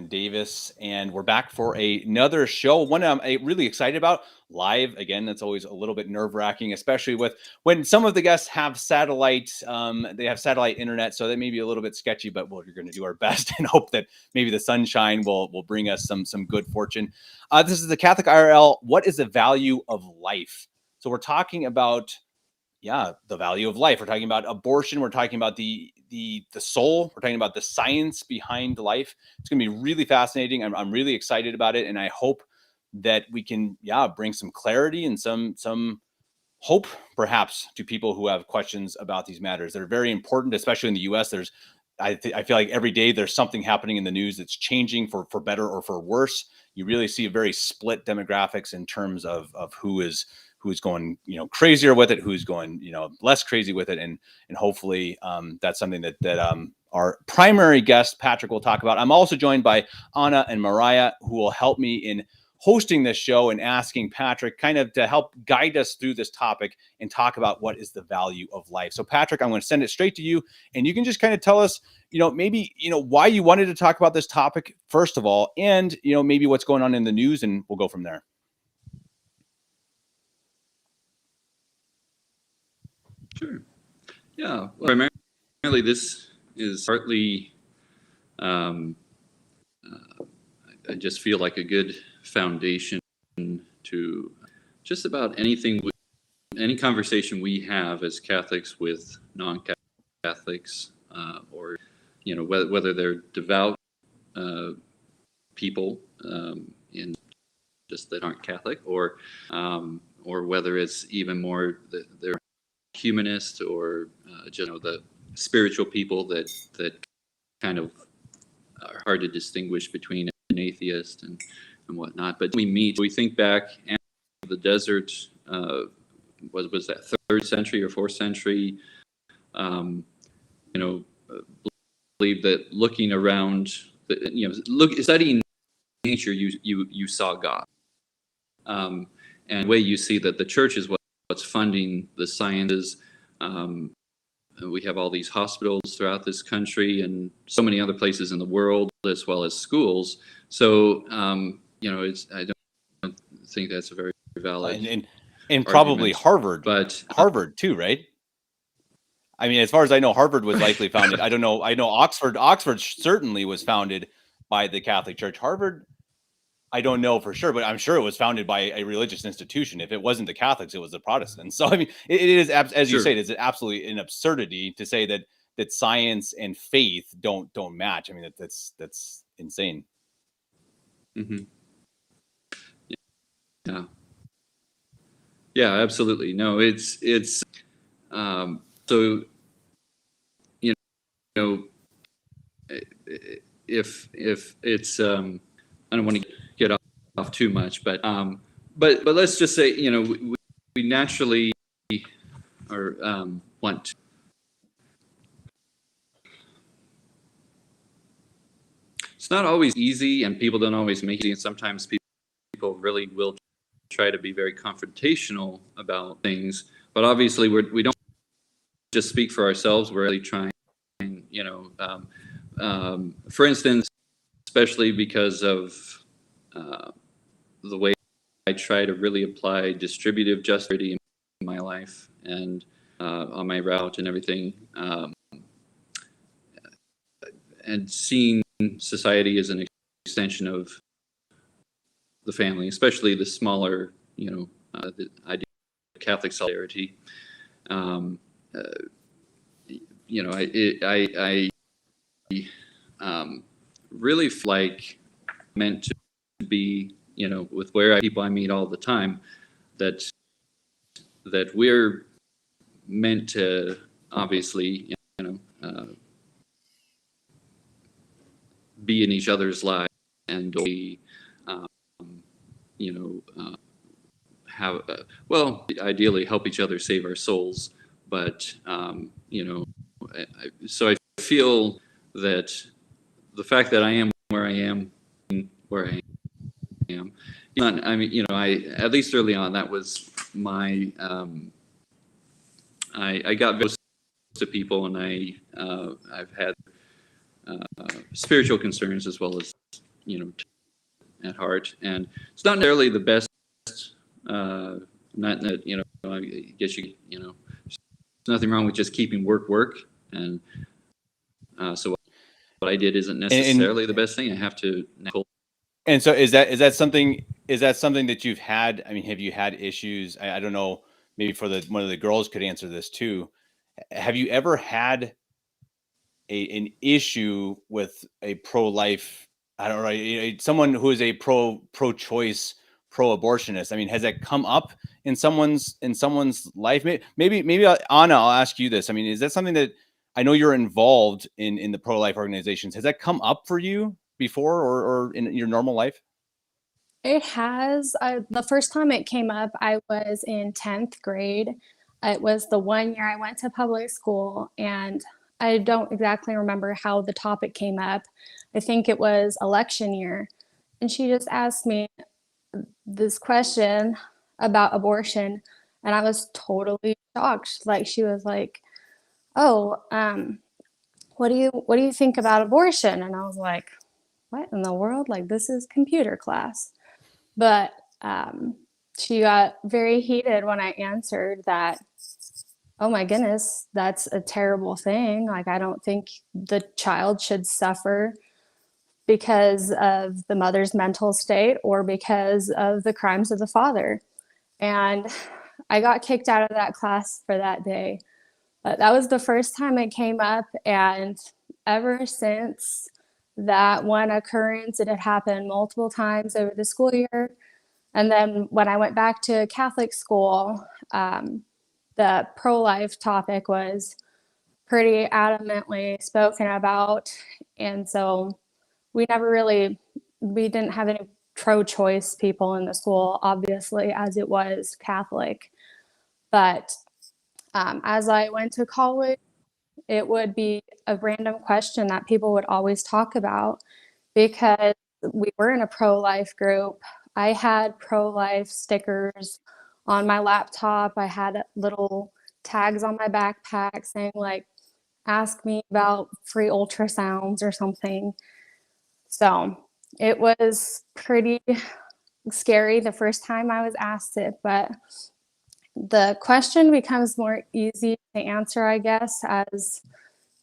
Davis, and we're back for another show. One I'm really excited about live. Again, that's always a little bit nerve wracking, especially with when some of the guests have satellite. They have satellite internet, so that may be a little bit sketchy. But we're going to do our best and hope that maybe the sunshine will bring us some good fortune. This is the Catholic IRL. What is the value of life? So we're talking about the value of life. We're talking about abortion. We're talking about the soul. We're talking about the science behind life. It's going to be really fascinating. I'm really excited about it, and I hope that we can bring some clarity and some hope perhaps to people who have questions about these matters that are very important, especially in the U.S. I feel like every day there's something happening in the news that's changing for better or for worse. You really see a very split demographics in terms of who's going crazier with it, who's going less crazy with it, and hopefully that's something that our primary guest Patrick will talk about. I'm also joined by Aunna and Mariah, who will help me in hosting this show and asking Patrick kind of to help guide us through this topic and talk about what is the value of life. So Patrick, I'm going to send it straight to you, and you can just kind of tell us maybe why you wanted to talk about this topic first of all, and maybe what's going on in the news, and we'll go from there. Sure. Yeah. Well, primarily, this is partly. I just feel like a good foundation to just about anything, any conversation we have as Catholics with non-Catholics, or whether they're devout people in just that aren't Catholic, or whether it's even more they're humanist, or just the spiritual people that kind of are hard to distinguish between an atheist and whatnot. But we think back and the desert, was that 3rd century or 4th century, believe that looking around, studying nature, you saw God. And the way you see that the church is what's funding the sciences. We have all these hospitals throughout this country and so many other places in the world, as well as schools. So, I don't think that's a very valid and probably Harvard, but Harvard too, right? I mean, as far as I know, Harvard was likely founded. I don't know. I know Oxford certainly was founded by the Catholic Church. Harvard, I don't know for sure, but I'm sure it was founded by a religious institution. If it wasn't the Catholics, it was the Protestants. So I mean, it is, as you say, it's absolutely an absurdity to say that science and faith don't match. I mean, that's insane. Mm-hmm. Yeah, absolutely. No, it's so if it's I don't want to get off too much, but let's just say we naturally or want to. It's not always easy, and people don't always make it, and sometimes people really will try to be very confrontational about things, but obviously we don't just speak for ourselves. We're really trying, for instance, especially because of the way I try to really apply distributive justice in my life and on my route and everything, and seeing society as an extension of the family, especially the smaller, the idea of Catholic solidarity. I really feel like meant to be, with people I meet all the time, that we're meant to obviously, be in each other's lives and be, have, ideally help each other save our souls. But, so I feel that the fact that I am where I am, I mean, at least early on, that was my, I got close to people, and I've had spiritual concerns as well as at heart, and it's not necessarily the best. Not that I guess there's nothing wrong with just keeping work, and so what I did isn't necessarily the best thing. I have to. And so is that something that you've had? I mean, have you had issues? I don't know. Maybe one of the girls could answer this too. Have you ever had an issue with a pro-life? I don't know, someone who is a pro-choice, pro-abortionist. I mean, has that come up in someone's life? Maybe Anna, I'll ask you this. I mean, is that something that I know you're involved in the pro-life organizations? Has that come up for you before or in your normal life? It has. The first time it came up, I was in 10th grade. It was the one year I went to public school, and I don't exactly remember how the topic came up. I think it was election year. And she just asked me this question about abortion, and I was totally shocked. Like, she was like, "Oh, what do you think about abortion?" And I was like, "What in the world? Like, this is computer class." But she got very heated when I answered that, "Oh my goodness, that's a terrible thing. Like, I don't think the child should suffer because of the mother's mental state or because of the crimes of the father." And I got kicked out of that class for that day. But that was the first time it came up. And ever since that one occurrence, it had happened multiple times over the school year. And then when I went back to Catholic school, the pro-life topic was pretty adamantly spoken about. And so we didn't have any pro-choice people in the school, obviously, as it was Catholic. But as I went to college, it would be a random question that people would always talk about because we were in a pro-life group. I had pro-life stickers on my laptop. I had little tags on my backpack saying, like, "Ask me about free ultrasounds" or something. So it was pretty scary the first time I was asked it, but the question becomes more easy to answer, I guess, as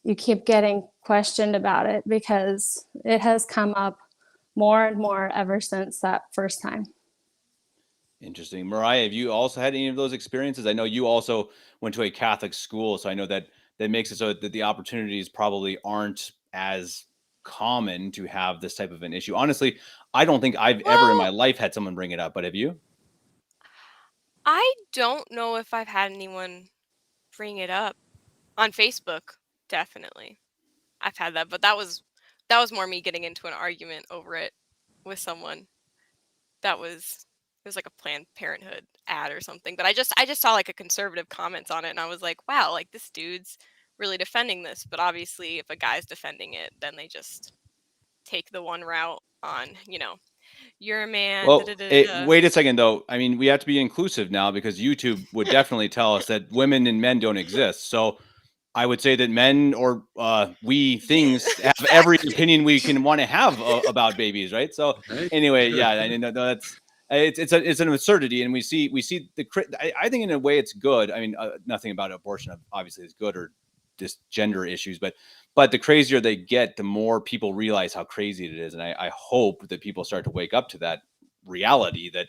you keep getting questioned about it, because it has come up more and more ever since that first time. Interesting. Mariah, have you also had any of those experiences? I know you also went to a Catholic school, so I know that makes it so that the opportunities probably aren't as common to have this type of an issue. Honestly, I don't think I've ever in my life had someone bring it up, but have you? I don't know if I've had anyone bring it up on Facebook. Definitely, I've had that, but that was more me getting into an argument over it with someone. It was like a Planned Parenthood ad or something. But I just saw like a conservative comments on it, and I was like, wow, like this dude's really defending this. But obviously, if a guy's defending it, then they just take the one route on, you're a man. Da, Well, da, da, da. wait a second though. I mean, we have to be inclusive now because YouTube would definitely tell us that women and men don't exist. So I would say that men or we things have every Exactly. opinion we can want to have about babies, right? So Right? anyway, Sure. yeah, I know that's it's an absurdity, and we see I think in a way it's good. I mean, nothing about abortion obviously is good or just gender issues, but the crazier they get, the more people realize how crazy it is, and I hope that people start to wake up to that reality that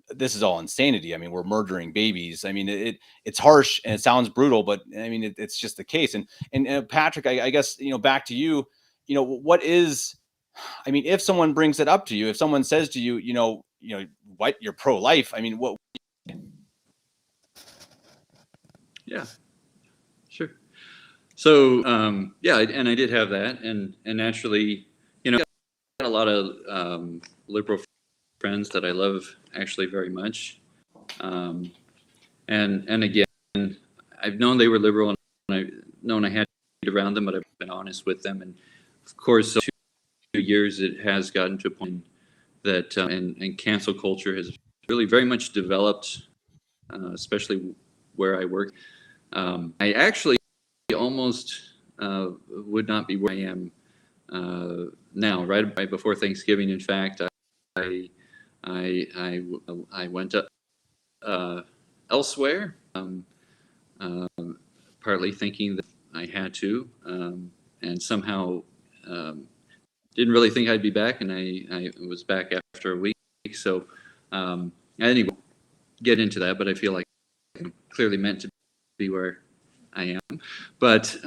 this is all insanity. I mean, we're murdering babies. I mean, it's harsh and it sounds brutal, but I mean, it's just the case. And Patrick, I guess back to you. What is? I mean, if someone brings it up to you, if someone says to you, what you're pro-life. I mean, what? Yeah, sure. So yeah, and I did have that, and naturally, I got a lot of liberal friends that I love actually very much, and again, I've known they were liberal, and I've known I had to be around them, but I've been honest with them, and of course, 2 years it has gotten to a point that and cancel culture has really very much developed, especially where I work. I actually almost would not be where I am now, right before Thanksgiving. In fact, I went up elsewhere, partly thinking that I had to, and somehow didn't really think I'd be back, and I was back after a week. So anyway, get into that, but I feel like I'm clearly meant to be where I am. But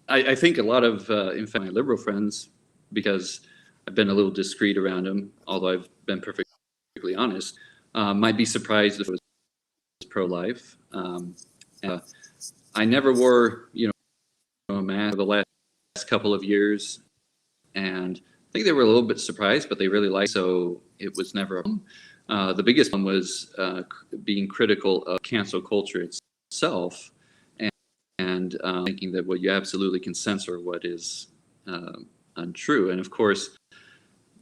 I think a lot of, in fact, my liberal friends, because I've been a little discreet around them, although I've been perfectly honest, might be surprised if it was pro-life. I never wore, a mask the last couple of years, and I think they were a little bit surprised, but they really liked it, so it was never a problem. The biggest one was being critical of cancel culture itself, and thinking that, well, you absolutely can censor what is untrue. And of course,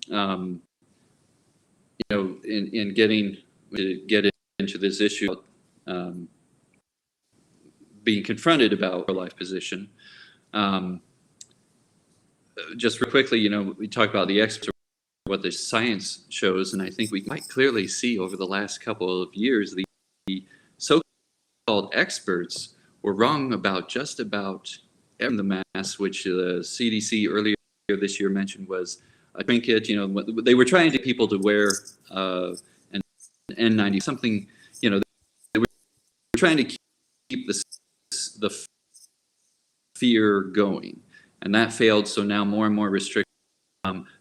in getting to get into this issue, being confronted about our life position, just real quickly, we talk about the experts, what the science shows, and I think we quite clearly see over the last couple of years the so-called experts were wrong about just about everything. The mask, which the CDC earlier this year mentioned was a trinket. They were trying to get people to wear an N90, something. They were trying to keep the fear going, and that failed. So now more and more restrictions.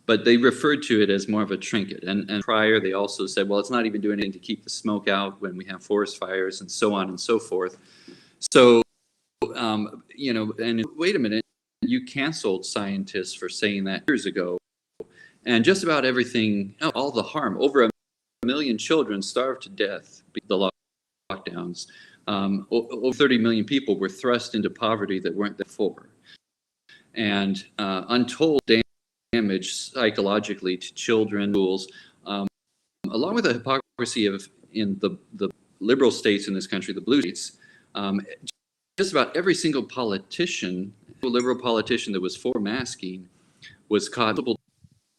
But they referred to it as more of a trinket. And prior, they also said, well, it's not even doing anything to keep the smoke out when we have forest fires and so on and so forth. So, and wait a minute, you canceled scientists for saying that years ago. And just about everything, all the harm, over 1 million children starved to death because of the lockdowns. Over 30 million people were thrust into poverty that weren't there before. And untold damage psychologically to children, schools, along with the hypocrisy in the liberal states in this country, the blue states. Just about every single liberal politician that was for masking was caught multiple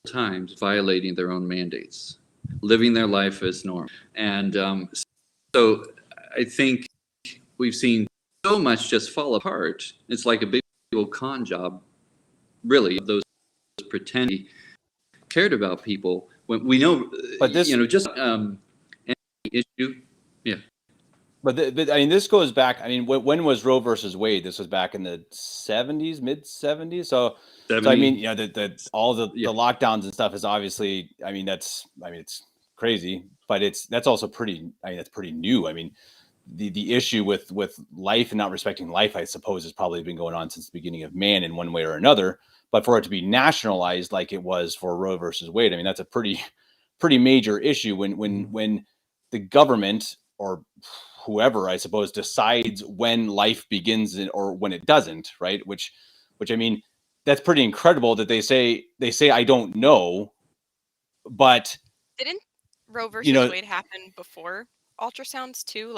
times violating their own mandates, living their life as normal. And so I think we've seen so much just fall apart. It's like a big old con job, really, of those pretending cared about people when we know, but this, just any issue. Yeah. But I mean, this goes back. I mean, when was Roe versus Wade? This was back in the 70s, mid 70s. So I mean, all the lockdowns and stuff is obviously. I mean, it's crazy, but that's also pretty. I mean, that's pretty new. I mean, the issue with life and not respecting life, I suppose, has probably been going on since the beginning of man in one way or another. But for it to be nationalized like it was for Roe versus Wade, I mean, that's a pretty major issue when the government or whoever, I suppose, decides when life begins or when it doesn't, right? Which I mean, that's pretty incredible that they say I don't know, but Didn't Roe versus Wade happen before ultrasounds too?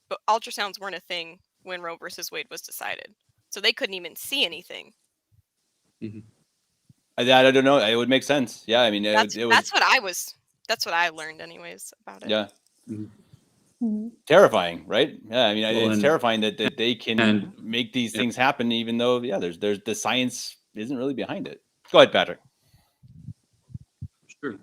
But ultrasounds weren't a thing when Roe versus Wade was decided, so they couldn't even see anything. Mm-hmm. I don't know. It would make sense. Yeah, I mean, that's what I learned, anyways, about it. Yeah. Mm-hmm. Terrifying, right? Yeah, I mean, it's terrifying that they can make these things happen, even though, there's the science isn't really behind it. Go ahead, Patrick. Sure.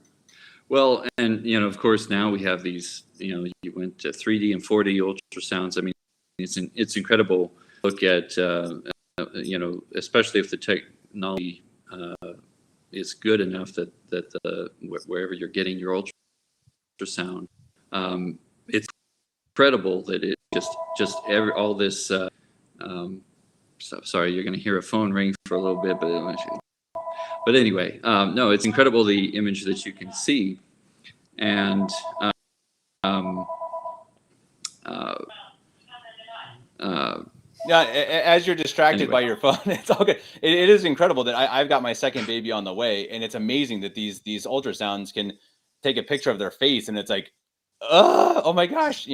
Well, and of course, now we have these. You went to 3D and 4D ultrasounds. I mean, it's incredible. Look at especially if the technology is good enough that wherever you're getting your ultrasound, it's incredible that it just all this. Sorry, you're going to hear a phone ring for a little bit, but anyway, no, it's incredible the image that you can see, and as you're distracted by your phone, it's all good. It is incredible that I've got my second baby on the way, and it's amazing that these ultrasounds can take a picture of their face, and it's like, oh my gosh,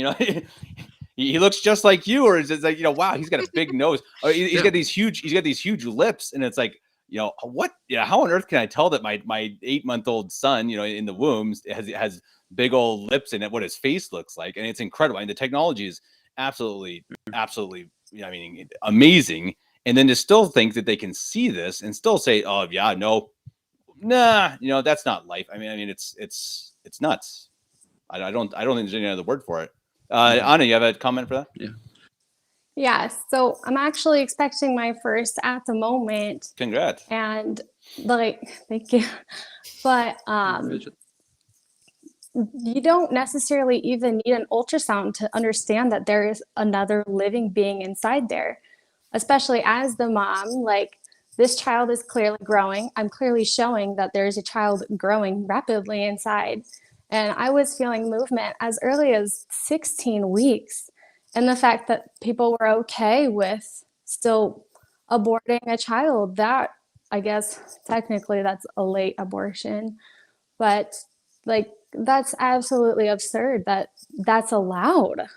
he looks just like you, or is it like, wow, he's got a big nose, or he's got these huge lips, and it's like, what? Yeah, how on earth can I tell that my 8-month-old son, in the womb has big old lips in it, what his face looks like? And it's incredible. And the technology is absolutely, amazing. And then to still think that they can see this and still say, oh yeah, no, nah, that's not life. I mean, it's nuts. I don't think there's any other word for it. Aunna, you have a comment for that? Yeah. Yeah, so I'm actually expecting my first at the moment. Congrats. And thank you. But you don't necessarily even need an ultrasound to understand that there is another living being inside there, especially as the mom. Like, this child is clearly growing. I'm clearly showing that there's a child growing rapidly inside. And I was feeling movement as early as 16 weeks. And the fact that people were okay with still aborting a child, that, I guess, technically that's a late abortion. But that's absolutely absurd that that's allowed.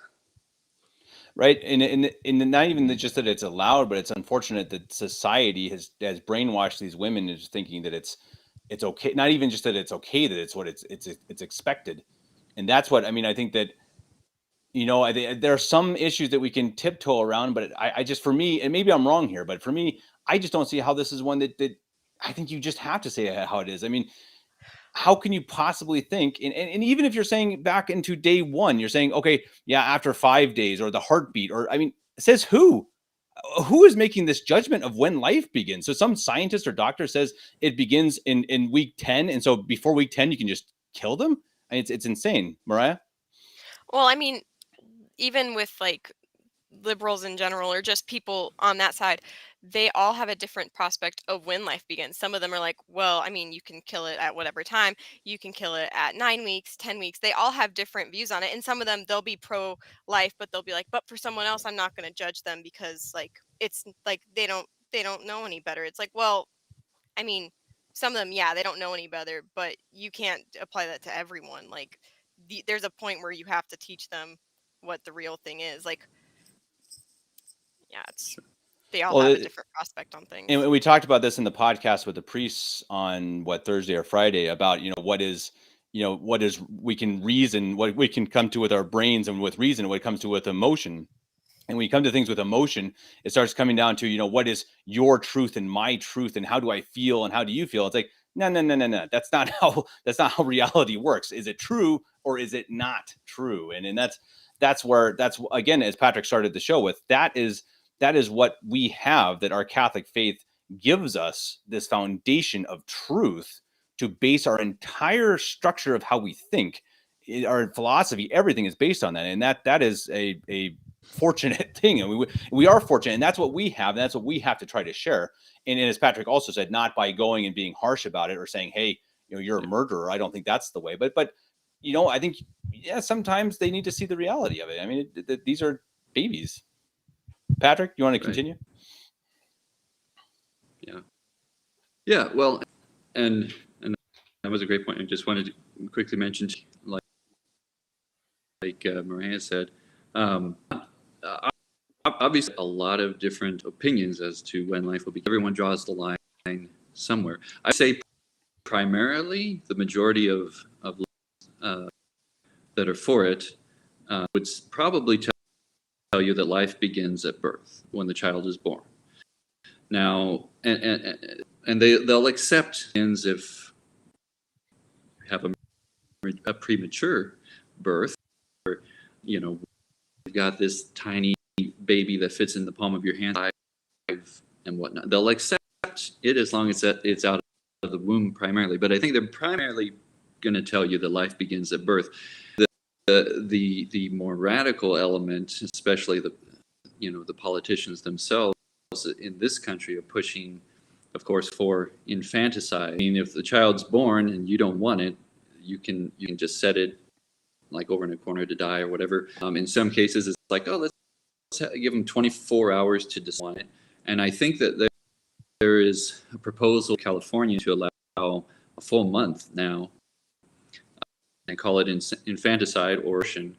Right. And not even just that it's allowed, but it's unfortunate that society has brainwashed these women into thinking that it's okay. Not even just that it's okay, that it's what it's expected. And that's what, I think that, there are some issues that we can tiptoe around, but I just, for me, and maybe I'm wrong here, but for me, I just don't see how this is one that I think you just have to say how it is. I mean, how can you possibly think, and even if you're saying back into day one, you're saying, okay, yeah, after 5 days, or the heartbeat, or, says who is making this judgment of when life begins? So some scientist or doctor says it begins in week 10. And so before week 10, you can just kill them. It's insane. Mariah? Well, even with liberals in general, or just people on that side, they all have a different prospect of when life begins. Some of them are like, well, you can kill it at whatever time. You can kill it at 9 weeks, 10 weeks. They all have different views on it. And some of them, they'll be pro life, but they'll be like, but for someone else, I'm not going to judge them because it's like they don't know any better. It's like, well, some of them, yeah, they don't know any better, but you can't apply that to everyone. There's a point where you have to teach them what the real thing is. Yeah, they all have a different prospect on things. And we talked about this in the podcast with the priests on Thursday or Friday about, what is we can reason, what we can come to with our brains, and with reason, what it comes to with emotion. And when you come to things with emotion, it starts coming down to, what is your truth and my truth, and how do I feel and how do you feel? It's like, no. That's not how reality works. Is it true or is it not true? And that's again, as Patrick started the show with, that is what we have, that our Catholic faith gives us, this foundation of truth to base our entire structure of how we think. Our philosophy, everything is based on that. And that is a fortunate thing. And we are fortunate, and that's what we have. And that's what we have to try to share. And as Patrick also said, not by going and being harsh about it or saying, hey, you're a murderer. I don't think that's the way. But I think, yeah, sometimes they need to see the reality of it. These are babies. Patrick, you want to continue? Yeah. Well, and that was a great point. I just wanted to quickly mention, like Mariah said, obviously a lot of different opinions as to when life will begin. Everyone draws the line somewhere. I say primarily the majority of that are for it would probably tell you that life begins at birth, when the child is born. Now, and they'll accept ends if you have a premature birth, or you've got this tiny baby that fits in the palm of your hand and whatnot. They'll accept it as long as it's out of the womb primarily. But I think they're primarily going to tell you that life begins at birth. The more radical element, especially the politicians themselves in this country, are pushing, of course, for infanticide. If the child's born and you don't want it, you can just set it over in a corner to die or whatever. In some cases, it's like, oh, let's give them 24 hours to decide it. And I think that there is a proposal in California to allow a full month now and call it infanticide or abortion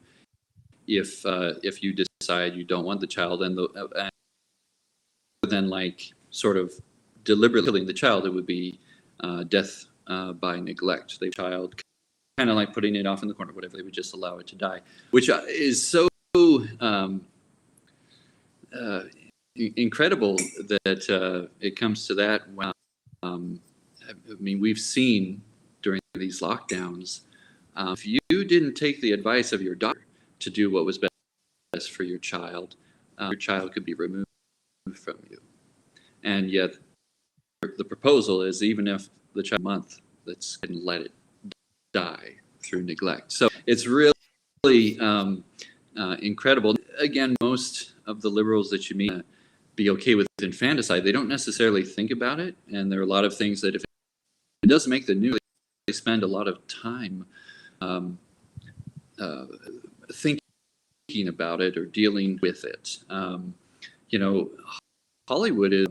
if you decide you don't want the child, and then like sort of deliberately killing the child, it would be death by neglect. The child, kind of like putting it off in the corner, whatever. They would just allow it to die, which is so incredible that it comes to that. When, I mean, we've seen during these lockdowns, if you didn't take the advice of your doctor to do what was best for your child could be removed from you. And yet the proposal is, even if the child month, let's let it die through neglect. So it's really incredible. Again, most of the liberals that you meet be okay with infanticide. They don't necessarily think about it, and there are a lot of things that if it doesn't make the news, they spend a lot of time thinking about it or dealing with it. You know, Hollywood is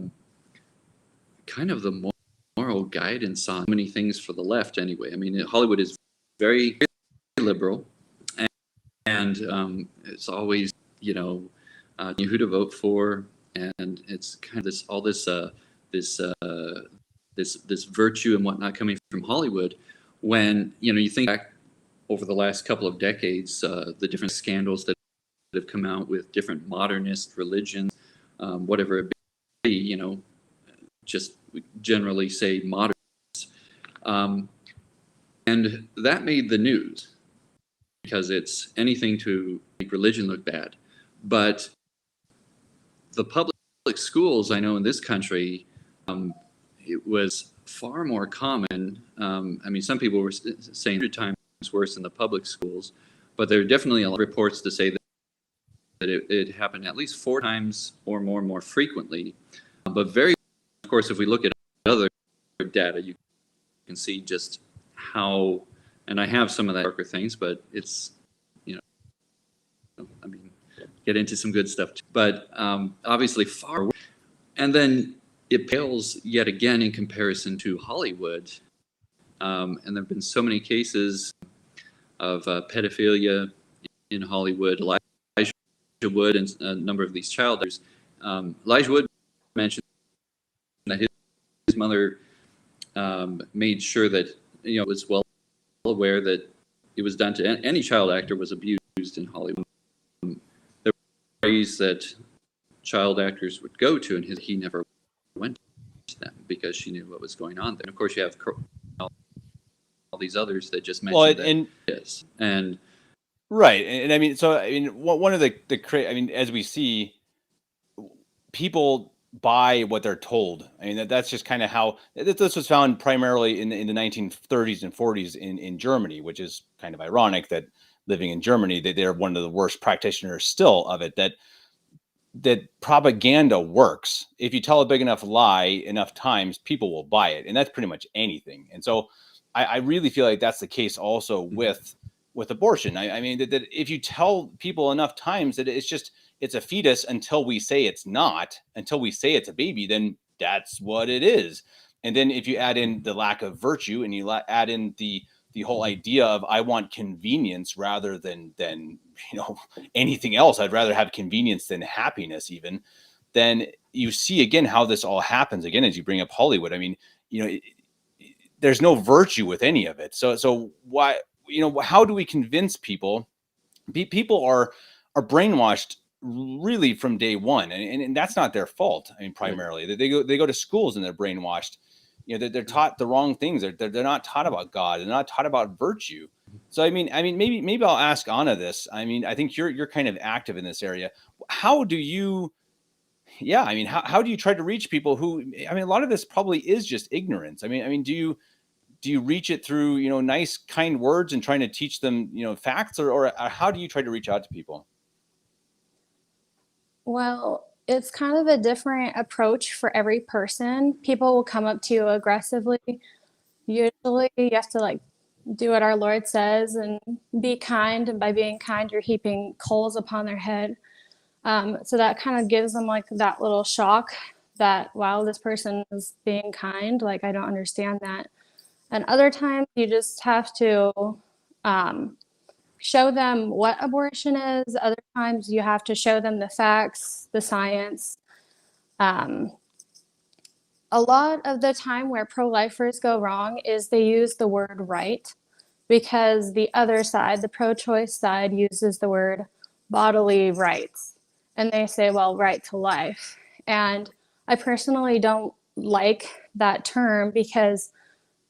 kind of the moral guidance on many things for the left anyway. I mean, Hollywood is very liberal, and it's always, you know, who to vote for, and it's kind of this virtue and whatnot coming from Hollywood. When, you know, you think back over the last couple of decades, the different scandals that have come out with different modernist religions, whatever it be, you know, just generally say modernists, and that made the news because it's anything to make religion look bad. But the public schools, I know in this country, it was far more common. I mean, some people were saying 100 times worse in the public schools, but there are definitely a lot of reports to say that it happened at least 4 times or more frequently. But very, of course, if we look at other data, you can see just how, and I have some of that darker things, but it's, you know, I mean, get into some good stuff too. But obviously far worse. And then it pales yet again in comparison to Hollywood. And there have been so many cases of pedophilia in Hollywood. Elijah Wood and a number of these child actors. Elijah Wood mentioned that his mother made sure that, you know, was well aware that it was done to any child actor was abused in Hollywood. There were ways that child actors would go to, and he never went to them because she knew what was going on there. And of course, you have all these others that just mentioned that. Yes, and right, and I mean, so I mean, one of the I mean, as we see, people buy what they're told. I mean, that's just kind of how this was found primarily in the 1930s and 40s in Germany, which is kind of ironic that living in Germany, they're one of the worst practitioners still of it. That propaganda works. If you tell a big enough lie enough times, people will buy it, and that's pretty much anything. And so, I really feel like that's the case also with abortion. I mean that if you tell people enough times that it's a fetus until we say it's not, until we say it's a baby, then that's what it is. And then if you add in the lack of virtue, and you add in the whole idea of I want convenience rather than you know, anything else, I'd rather have convenience than happiness even, then you see again how this all happens again as you bring up Hollywood. I mean, you know, there's no virtue with any of it. So why, you know, how do we convince people? People are brainwashed really from day one, and that's not their fault. I mean, primarily they go to schools and they're brainwashed. You know, they're taught the wrong things. They're not taught about God. They're not taught about virtue. So I mean, maybe I'll ask Aunna this. I mean, I think you're kind of active in this area. How do you? Yeah, I mean, how do you try to reach people who? I mean, a lot of this probably is just ignorance. I mean, do you reach it through, you know, nice, kind words and trying to teach them, you know, facts, or how do you try to reach out to people? Well, it's kind of a different approach for every person. People will come up to you aggressively. Usually you have to like do what our Lord says and be kind. And by being kind, you're heaping coals upon their head. So that kind of gives them like that little shock that, wow, this person is being kind. Like, I don't understand that. And other times you just have to show them what abortion is. Other times you have to show them the facts, the science. A lot of the time where pro-lifers go wrong is they use the word right, because the other side, the pro-choice side, uses the word bodily rights. And they say, well, right to life. And I personally don't like that term, because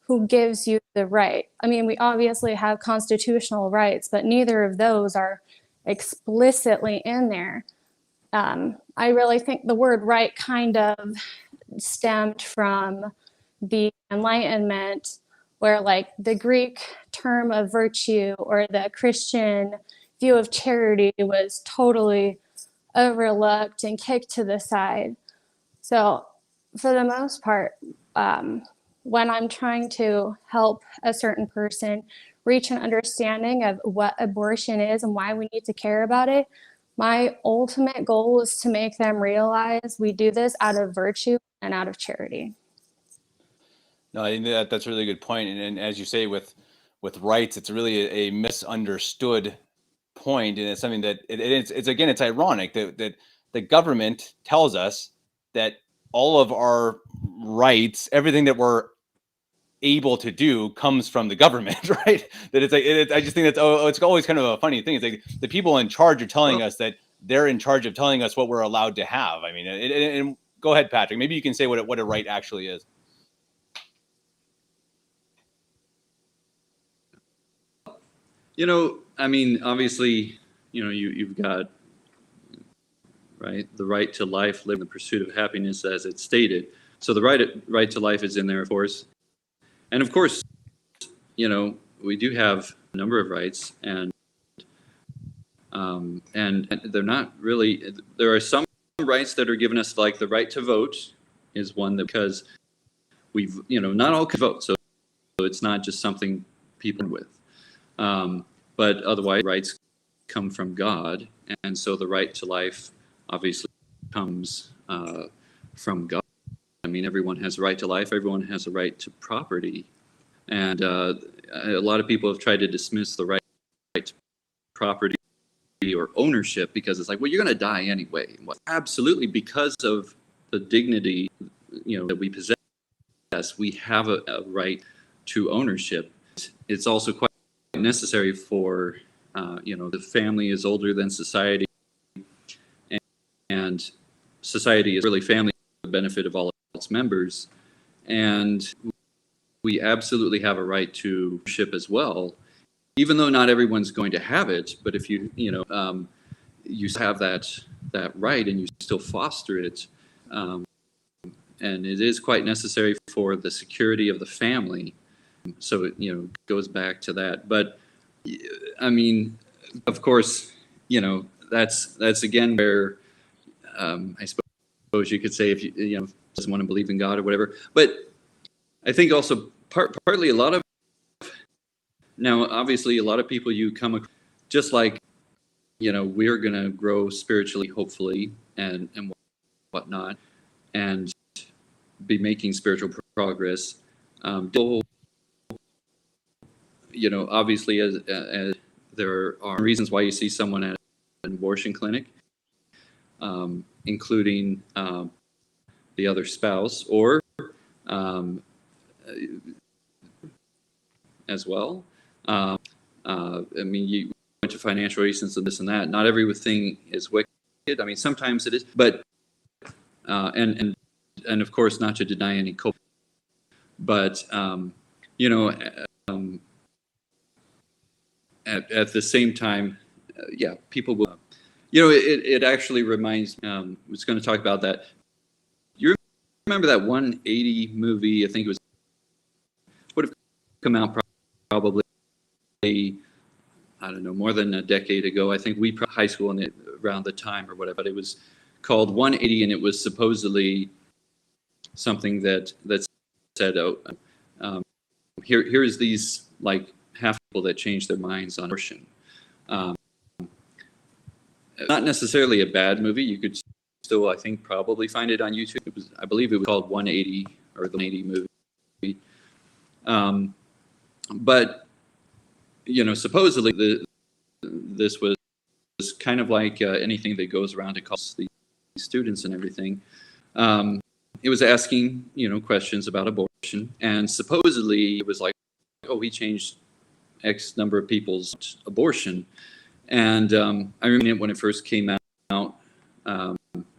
who gives you the right? I mean, we obviously have constitutional rights, but neither of those are explicitly in there. I really think the word right kind of stemmed from the Enlightenment, where like the Greek term of virtue or the Christian view of charity was totally overlooked and kicked to the side. So for the most part, when I'm trying to help a certain person reach an understanding of what abortion is and why we need to care about it, my ultimate goal is to make them realize we do this out of virtue and out of charity. No, I think that's a really good point. And as you say, with rights, it's really a misunderstood point, and it's something that it's again, it's ironic that the government tells us that all of our rights, everything that we're able to do, comes from the government, right? That it's like I just think that's it's always kind of a funny thing. It's like the people in charge are telling us that they're in charge of telling us what we're allowed to have. I mean, and go ahead, Patrick. Maybe you can say what a right actually is. I mean, obviously, you've got, right, the right to life, live in the pursuit of happiness, as it's stated. So the right to life is in there, of course. And of course, we do have a number of rights, and they're not really, there are some rights that are given us, like the right to vote is one, that because we've, not all can vote. So it's not just something people with. But otherwise, rights come from God, and so the right to life obviously comes from God. I mean, everyone has a right to life. Everyone has a right to property, and a lot of people have tried to dismiss the right to property or ownership, because it's like, well, you're going to die anyway. Well, absolutely, because of the dignity, that we possess, we have a right to ownership. It's also quite necessary for, the family is older than society, and society is really family for the benefit of all its members, and we absolutely have a right to ownership as well, even though not everyone's going to have it. But if you have that right, and you still foster it, and it is quite necessary for the security of the family. So it goes back to that. But I mean, of course, that's again where I suppose you could say, if you doesn't want to believe in God or whatever. But I think also partly a lot of, now obviously a lot of people you come across, just like we're gonna grow spiritually, hopefully, and whatnot, and be making spiritual progress. Obviously, as there are reasons why you see someone at an abortion clinic, including the other spouse, or as well. I mean, you went to financial reasons and this and that. Not everything is wicked. I mean, sometimes it is, but and of course, not to deny any culpability, but at the same time, people will. It actually reminds. I was going to talk about that. You remember that 180 movie? I think it would have come out probably, I don't know, more than a decade ago. I think we high school and around the time or whatever. But it was called 180, and it was supposedly something that said, here's these like half people that changed their minds on abortion. Not necessarily a bad movie. You could still, I think, probably find it on YouTube. I believe it was called 180, or the 180 movie. But supposedly this was kind of like anything that goes around to cause the students and everything. It was asking, questions about abortion, and supposedly it was like, oh, we changed X number of people's abortion. And I remember it when it first came out.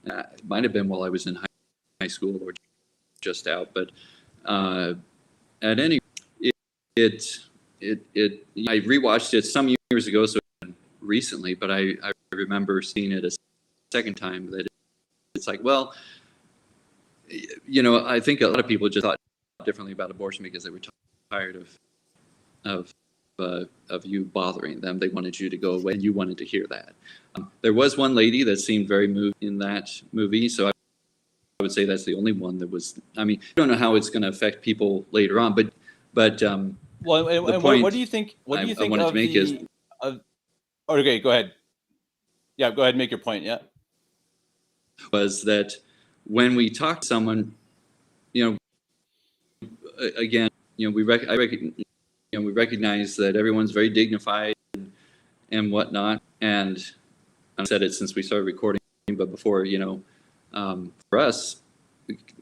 It might have been while I was in high school or just out, but at any rate, I rewatched it some years ago, so recently, but I remember seeing it a second time that it's like, well, I think a lot of people just thought differently about abortion because they were tired of you bothering them. They wanted you to go away, and you wanted to hear that. There was one lady that seemed very moved in that movie, so I would say that's the only one that was. I mean, I don't know how it's going to affect people later on, but well, the and point what do you think? What do you think I wanted of to make the? is, Okay, go ahead. Yeah, go ahead and make your point. Yeah, was that when we talk to someone, again, we recognize that everyone's very dignified and whatnot, and I've said it since we started recording, but before, for us,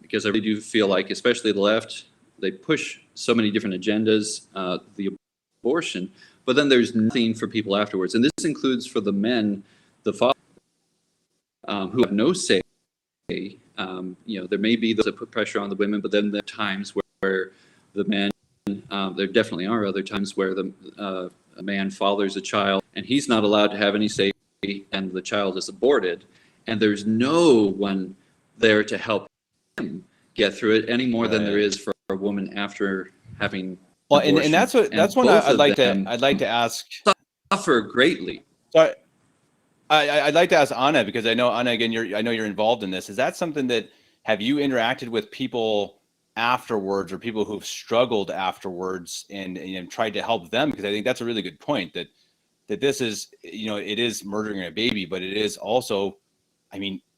because I really do feel like, especially the left, they push so many different agendas, the abortion, but then there's nothing for people afterwards, and this includes for the men, the fathers, who have no say. There may be those that put pressure on the women, but then there are times where the men, there definitely are other times where a man fathers a child and he's not allowed to have any say, and the child is aborted, and there's no one there to help him get through it any more than there is for a woman after having abortion. And that's one I'd like to ask. Suffer greatly. So I'd like to ask Aunna, because I know, Aunna, again, I know you're involved in this. Is that something that, have you interacted with people afterwards, or people who've struggled afterwards and tried to help them? Because I think that's a really good point, that this is, it is murdering a baby, but it is also,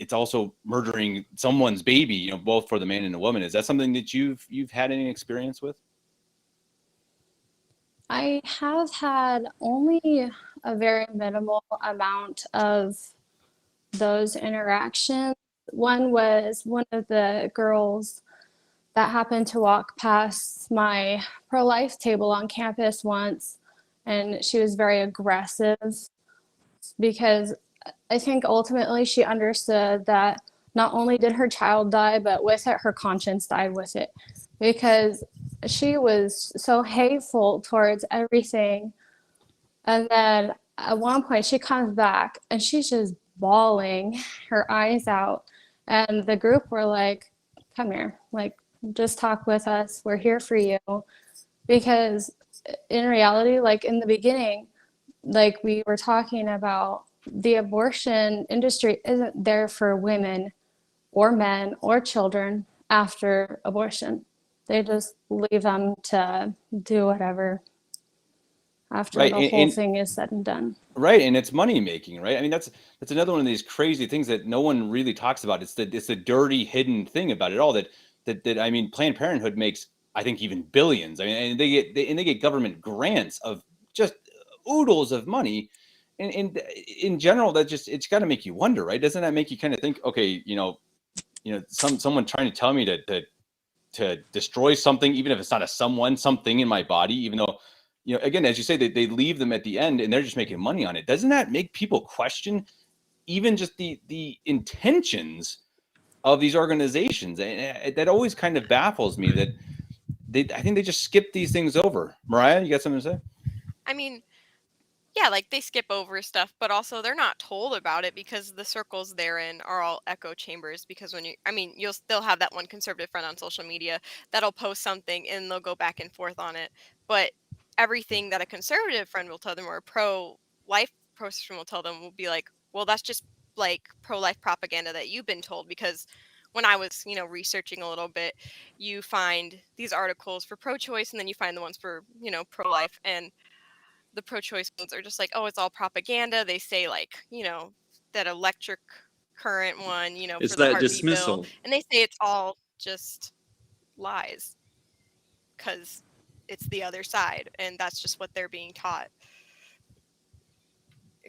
it's also murdering someone's baby, both for the man and the woman. Is that something that you've had any experience with? I have had only a very minimal amount of those interactions. One was one of the girls that happened to walk past my pro-life table on campus once, and she was very aggressive because I think ultimately she understood that not only did her child die, but with it, her conscience died with it, because she was so hateful towards everything. And then at one point she comes back and she's just bawling her eyes out. And the group were like, come here, like, just talk with us. We're here for you. Because in reality, like in the beginning, like we were talking about, the abortion industry isn't there for women or men or children after abortion. They just leave them to do whatever after the whole thing is said and done. Right, and it's money making, right? That's another one of these crazy things that no one really talks about. It's the dirty hidden thing about it all, that Planned Parenthood makes, I think, even billions. And they get government grants of just oodles of money. And in general, that it's got to make you wonder, right? Doesn't that make you kind of think, okay, someone trying to tell me to destroy something, even if it's not something in my body, even though, again, as you say, they leave them at the end and they're just making money on it. Doesn't that make people question even just the intentions of these organizations? And that always kind of baffles me, that I think they just skip these things over. Mariah, you got something to say? Yeah, like they skip over stuff, but also they're not told about it because the circles they're in are all echo chambers. Because when you'll still have that one conservative friend on social media that'll post something and they'll go back and forth on it. But everything that a conservative friend will tell them, or a pro-life person will tell them, will be like, well, that's just like pro-life propaganda that you've been told. Because when I was, researching a little bit, you find these articles for pro-choice and then you find the ones for, pro-life, and the pro-choice ones are just like, oh, it's all propaganda. They say, like, that electric current one, It's for the that heartbeat dismissal. bill, and they say it's all just lies because it's the other side, and that's just what they're being taught.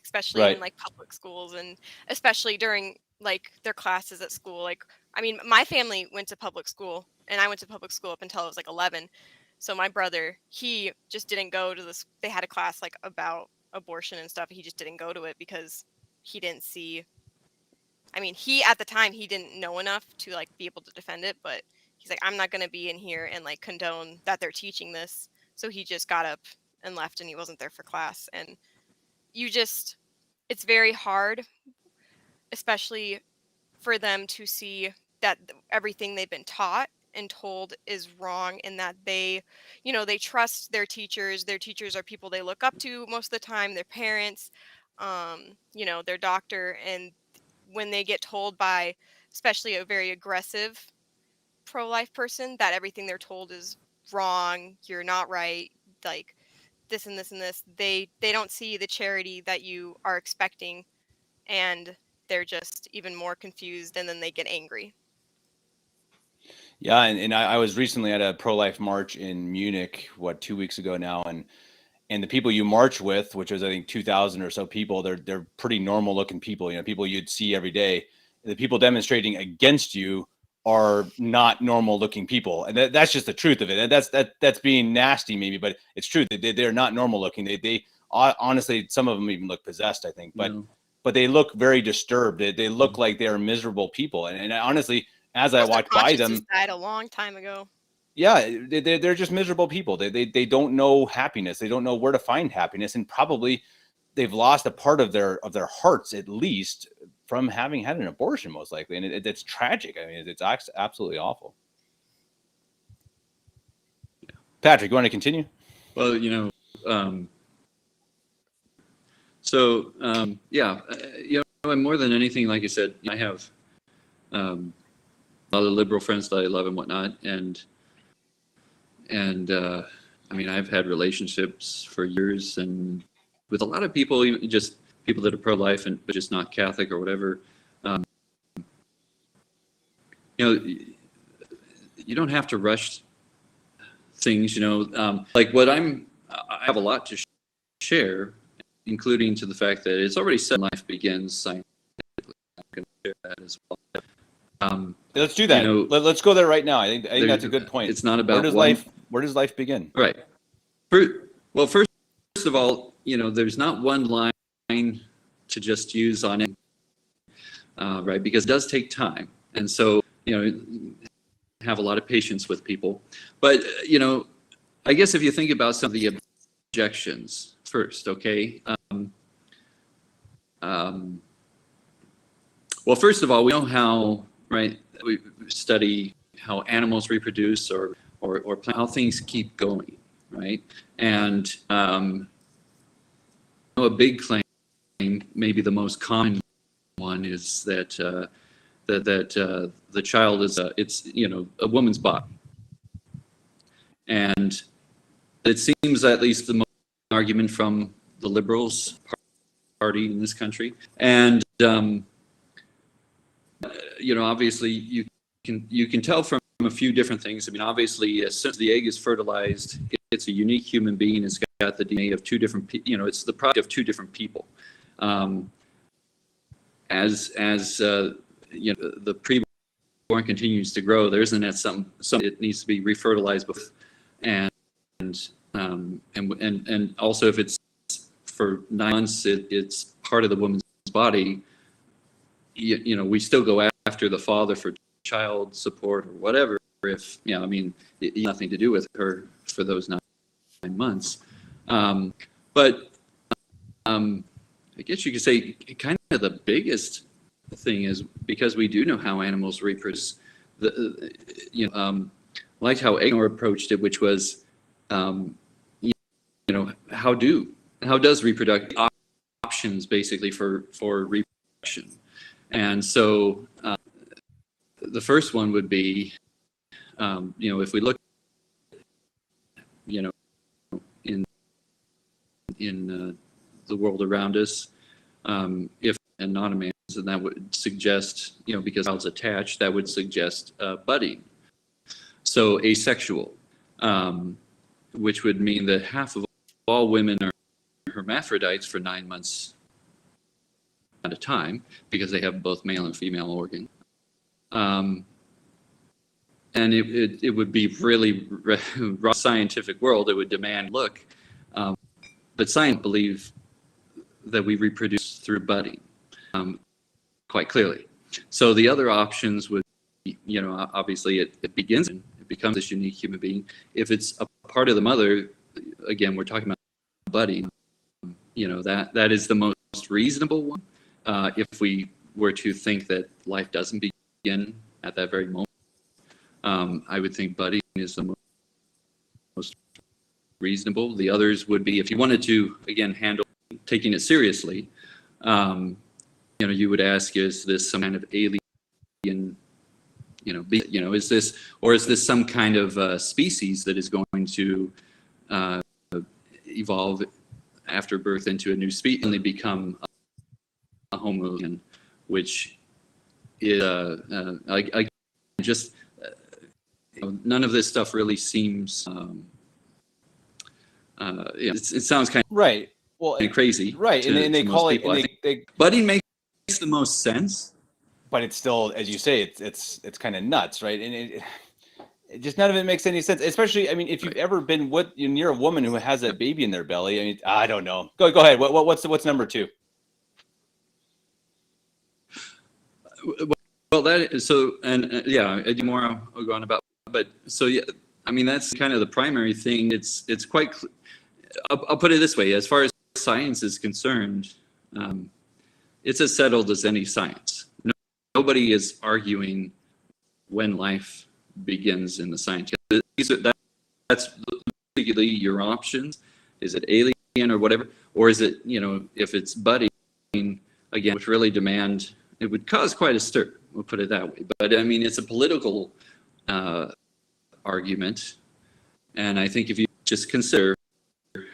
especially Right. in like public schools, and especially during like their classes at school. Like, I mean, my family went to public school, and I went to public school up until I was like 11. So my brother, he just didn't go to this. They had a class like about abortion and stuff. He just didn't go to it because he didn't see. I mean, he at the time he didn't know enough to like be able to defend it, but he's like, I'm not going to be in here and like condone that they're teaching this. So he just got up and left, and he wasn't there for class. And you just, it's very hard, especially for them to see that everything they've been taught and told is wrong, and that they, you know, they trust their teachers. Their teachers are people they look up to most of the time, their parents, you know, their doctor. And when they get told by especially a very aggressive pro-life person that everything they're told is wrong, you're not right, like this and this and this, they don't see the charity that you are expecting, and they're just even more confused, and then they get angry. Yeah, and I was recently at a pro-life march in Munich, 2 weeks ago now, and the people you march with, which was I think 2,000 or so people, they're pretty normal looking people, people you'd see every day. The people demonstrating against you are not normal looking people, and that's just the truth of it. And that's being nasty maybe, but it's true that they're not normal looking. They honestly, some of them even look possessed, I think, but they look very disturbed. They look like they're miserable people, and honestly, as I walked by them, died a long time ago. Yeah, they're just miserable people. They don't know happiness. They don't know where to find happiness, and probably they've lost a part of their hearts, at least, from having had an abortion, most likely. And it's tragic. I mean, it's absolutely awful. Patrick, you want to continue? Well, and more than anything, like I said, I have a lot of liberal friends that I love and whatnot, and I mean, I've had relationships for years, and with a lot of people, even just people that are pro-life and but just not Catholic or whatever. You don't have to rush things. Like I have a lot to share, including to the fact that it's already said life begins scientifically. I'm going to share that as well. Let's do that. Let's go there right now. I think that's a good point. It's not about where does life begin? Right. First of all, there's not one line to just use on it, right? Because it does take time, and so have a lot of patience with people. But I guess if you think about some of the objections first, okay. Well, first of all, we know how, right? We study how animals reproduce or how things keep going, right? And a big claim, maybe the most common one, is that the child is a woman's body, and it seems at least the most argument from the liberals party in this country, and obviously you can tell from a few different things. I mean, obviously, as soon as the egg is fertilized, it's a unique human being. It's got the DNA of two different people. It's the product of two different people. As the preborn continues to grow, there isn't that some it needs to be refertilized before, and also if it's for 9 months, it's part of the woman's body. We still go after the father for child support or whatever. If it has nothing to do with her for those 9 months. But I guess you could say kind of the biggest thing is, because we do know how animals reproduce, like how Agnor approached it, which was, how does reproductive options basically for reproduction? And so the first one would be, if we look, in the world around us, if and not a man's, and that would suggest, because child's attached, that would suggest budding. So asexual, which would mean that half of all women are hermaphrodites for 9 months of time because they have both male and female organ. And it would be really raw scientific world. It would demand look, but science believe that we reproduce through budding, quite clearly. So the other options would be, obviously it begins and it becomes this unique human being. If it's a part of the mother, again, we're talking about budding. That is the most reasonable one. If we were to think that life doesn't begin at that very moment, I would think budding is the most reasonable. The others would be, if you wanted to, again, handle taking it seriously, you would ask, is this some kind of alien, is this some kind of species that is going to evolve after birth into a new species and they become a homo, which is just none of this stuff really seems it sounds kind of right. Well, crazy, right? And they call it, and they budding makes the most sense, but it's still, as you say, it's kind of nuts, right? And it just, none of it makes any sense. Especially, I mean, if you've ever been you're a woman who has a baby in their belly. I mean, I don't know. Go ahead. What's number two? Well, that is so, and yeah, more I'll go on about, but so yeah, I mean that's kind of the primary thing. It's quite. I'll put it this way: as far as science is concerned, it's as settled as any science. Nobody is arguing when life begins in the science. That's legally your options. Is it alien or whatever, or is it if it's budding again, which really demand. It would cause quite a stir, we'll put it that way. But I mean, it's a political argument. And I think if you just consider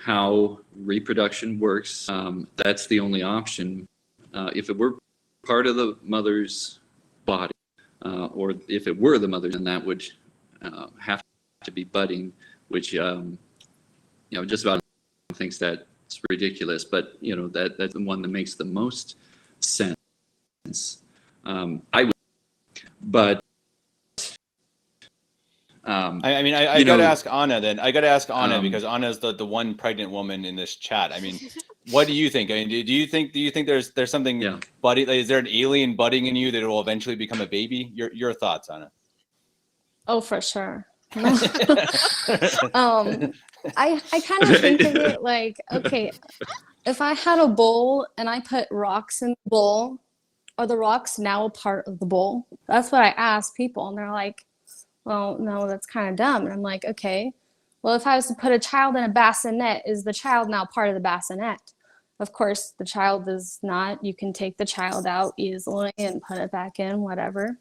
how reproduction works, that's the only option. If it were part of the mother's body, or if it were the mother, then that would have to be budding, which, just about thinks that's ridiculous. But, that's the one that makes the most sense. I would, but I mean, I got to ask Aunna then. I got to ask Aunna because Anna's the one pregnant woman in this chat. I mean, what do you think? I mean, do you think there's something budding? Like, is there an alien budding in you that will eventually become a baby? Your thoughts, Aunna? Oh, for sure. I kind of think of it like, okay, if I had a bowl and I put rocks in the bowl, are the rocks now a part of the bowl? That's what I ask people, and they're like, well, no, that's kind of dumb. And I'm like, okay, well, if I was to put a child in a bassinet, is the child now part of the bassinet? Of course, the child is not. You can take the child out easily and put it back in, whatever.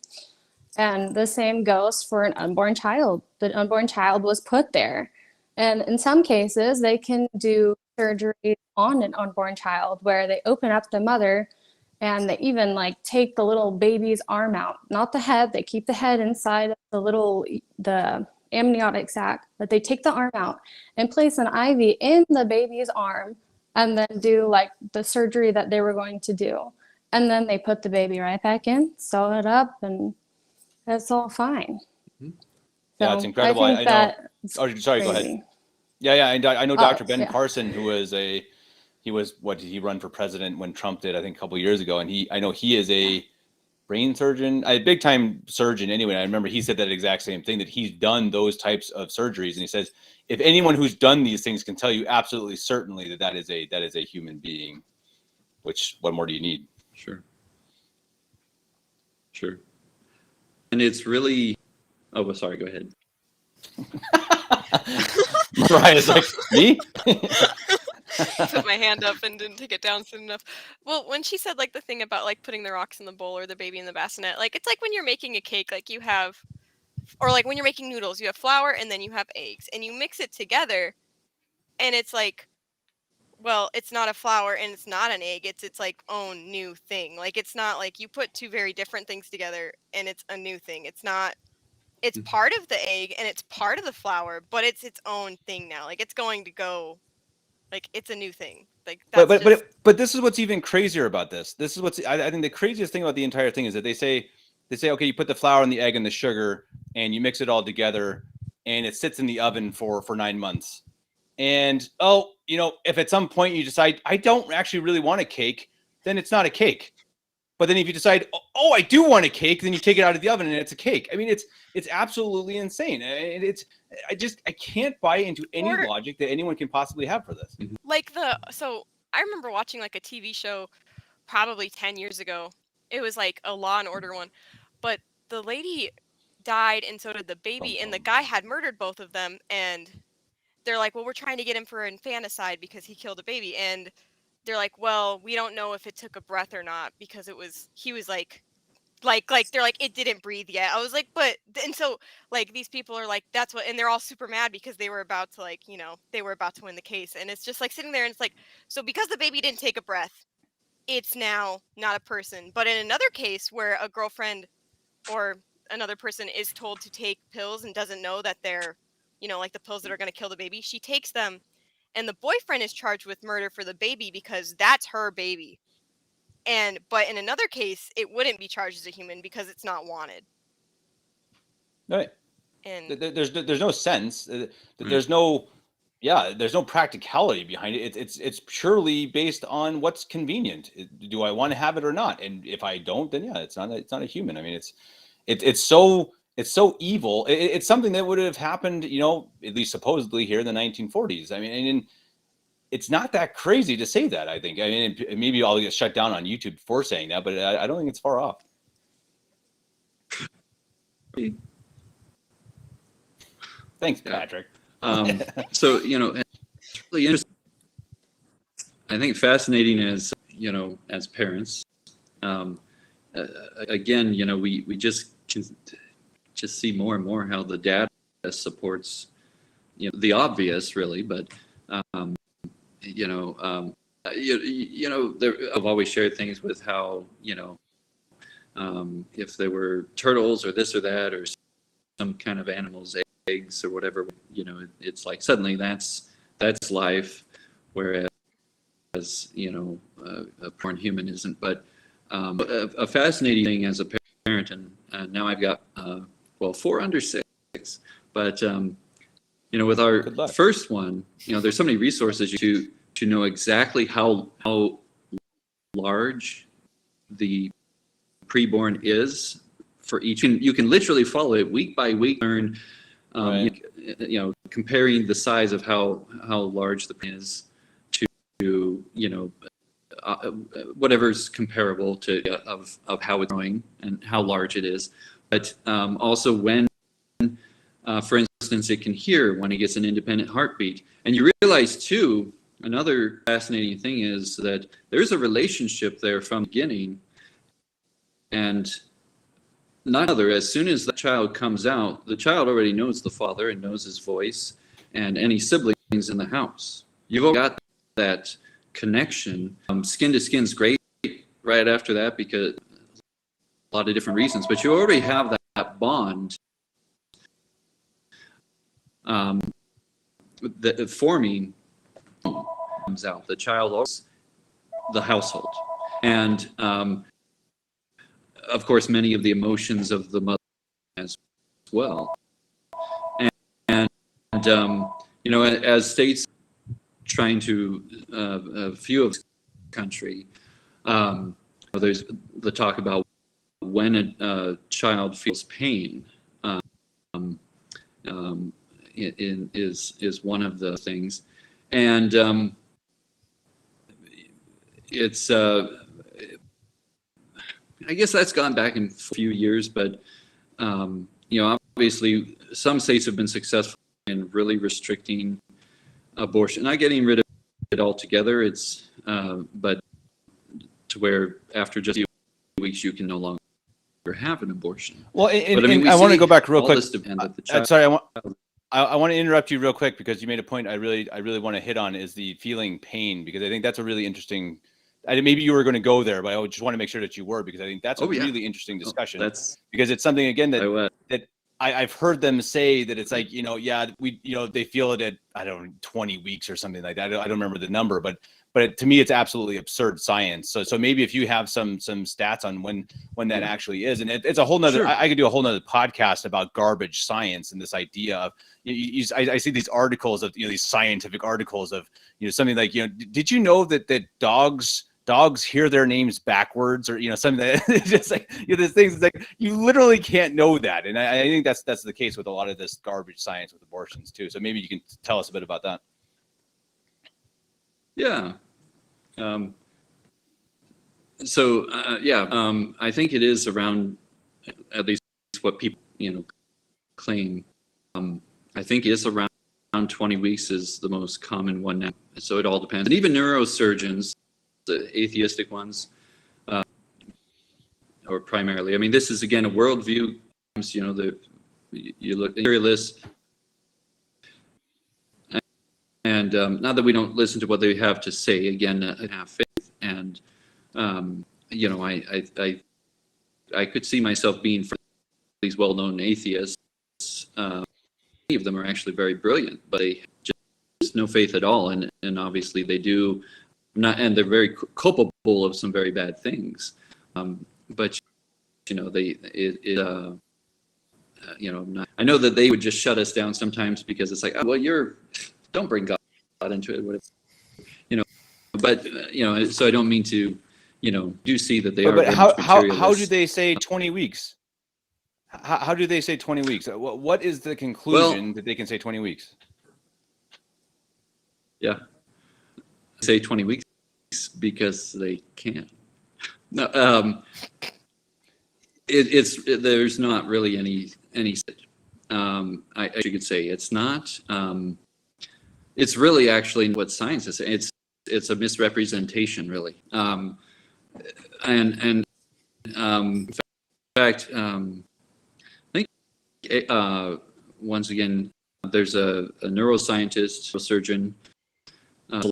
And the same goes for an unborn child. The unborn child was put there. And in some cases, they can do surgery on an unborn child where they open up the mother and they even take the little baby's arm out, not the head. They keep the head inside the amniotic sac, but they take the arm out and place an IV in the baby's arm and then do the surgery that they were going to do. And then they put the baby right back in, sew it up, and that's all fine. Mm-hmm. Yeah, it's incredible. I know. Oh, sorry, go ahead. Yeah. I know Dr. Ben Carson, who was what did he run for president when Trump did, I think a couple of years ago. And I know he is a brain surgeon, a big time surgeon anyway. I remember he said that exact same thing, that he's done those types of surgeries. And he says, if anyone who's done these things can tell you absolutely certainly that is a human being, which what more do you need? Sure. And it's really, well, sorry, go ahead. Mariah's like, me? Put my hand up and didn't take it down soon enough. Well, when she said the thing about putting the rocks in the bowl or the baby in the bassinet, it's like when you're making a cake, you have, or when you're making noodles, you have flour and then you have eggs and you mix it together, and it's well, it's not a flour and it's not an egg. It's own new thing. It's not you put two very different things together and it's a new thing. It's not. It's part of the egg and it's part of the flour, but it's its own thing now. It's going to go Like, it's a new thing. Like, But that's but just but but this is what's even crazier about this. This is what's I think the craziest thing about the entire thing is that they say okay, you put the flour and the egg and the sugar and you mix it all together and it sits in the oven for 9 months. And oh, if at some point you decide I don't actually really want a cake, then it's not a cake. But then if you decide, oh, I do want a cake, then you take it out of the oven and it's a cake. I mean, it's absolutely insane. And I can't buy into any Or- logic that anyone can possibly have for this. like so I remember watching like a TV show probably 10 years ago. It was like a Law and Order one, but the lady died and so did the baby, and the guy had murdered both of them, and they're like, well, we're trying to get him for infanticide because he killed a baby, and they're like, well, we don't know if it took a breath or not because he was like they're like, it didn't breathe yet. I was like, but and so like these people are like, that's what, and they're all super mad because they were about to like, they were about to win the case, and it's just like sitting there and it's like, so because the baby didn't take a breath, it's now not a person. But in another case where a girlfriend or another person is told to take pills and doesn't know that they're, like the pills that are going to kill the baby, she takes them, and the boyfriend is charged with murder for the baby because that's her baby. But in another case, it wouldn't be charged as a human because it's not wanted. Right. And There's no sense. There's no practicality behind it. It's purely based on what's convenient. Do I want to have it or not? And if I don't, then yeah, it's not a human. I mean, it's so evil. It's something that would have happened, at least supposedly here in the 1940s. I mean, and it's not that crazy to say that. I think. I mean, maybe I'll get shut down on YouTube for saying that, but I don't think it's far off. Thanks, Patrick. So, it's really interesting. I think fascinating as parents. Again, we just can just see more and more how the data supports, the obvious really, but, I've always shared things with how, if there were turtles or this or that, or some kind of animal's eggs or whatever, it's like suddenly that's life, whereas a born human isn't. But a fascinating thing as a parent, and now I've got 4 under 6, but with our first one, there's so many resources to know exactly how large the preborn is for each. You can literally follow it week by week, learn, Right. Comparing the size of how large the pen is to whatever's comparable to of how it's growing and how large it is, but also when, for instance, it can hear when it gets an independent heartbeat. And you realize too, another fascinating thing is that there's a relationship there from the beginning, and not other. As soon as the child comes out, the child already knows the father and knows his voice and any siblings in the house. You've already got that connection. Skin to skin's great right after that because a lot of different reasons, but you already have that bond that forming comes out. The child owns the household, and of course, many of the emotions of the mother as well. And as states trying to a few of the country, there's the talk about when a child feels pain. Is one of the things, and it's I guess that's gone back in a few years, but obviously some states have been successful in really restricting abortion, not getting rid of it altogether. It's but to where after just a few weeks you can no longer have an abortion. Well, but I want to go back real quick. Sorry, I want to interrupt you real quick because you made a point I really want to hit on, is the feeling pain, because I think that's a really interesting. Maybe you were going to go there, but I just want to make sure that you were, because I think that's a really interesting discussion. That's because it's something again that I've heard them say that it's like, yeah, they feel it at, I don't know, 20 weeks or something like that. I don't remember the number, but to me, it's absolutely absurd science. So maybe if you have some stats on when that actually is, and it's a whole nother, Sure. I could do a whole nother podcast about garbage science and this idea of, I see these articles of, these scientific articles of, something like, did you know that dogs hear their names backwards, or something that just like, there's things like you literally can't know that. And I think that's the case with a lot of this garbage science with abortions too. So maybe you can tell us a bit about that. Yeah. I think it is around, at least what people claim. I think it's around 20 weeks is the most common one now. So it all depends. And even neurosurgeons, the atheistic ones, or primarily, I mean, this is again a worldview. You look materialists, and not that we don't listen to what they have to say. Again, have faith, and I could see myself being for these well-known atheists. Many of them are actually very brilliant, but they just no faith at all, and obviously they do not, and they're very culpable of some very bad things. But I know that they would just shut us down sometimes because it's like, oh, well, don't bring God into it, whatever, But so I don't mean to, do see that they are. But how do they say 20 weeks? How do they say 20 weeks? What is the conclusion that they can say 20 weeks? Yeah, say 20 weeks because they can. No, there's not really any. I you could say it's not. It's really actually what science is. It's a misrepresentation, really. In fact, I think once again, there's a neuroscientist, a surgeon, a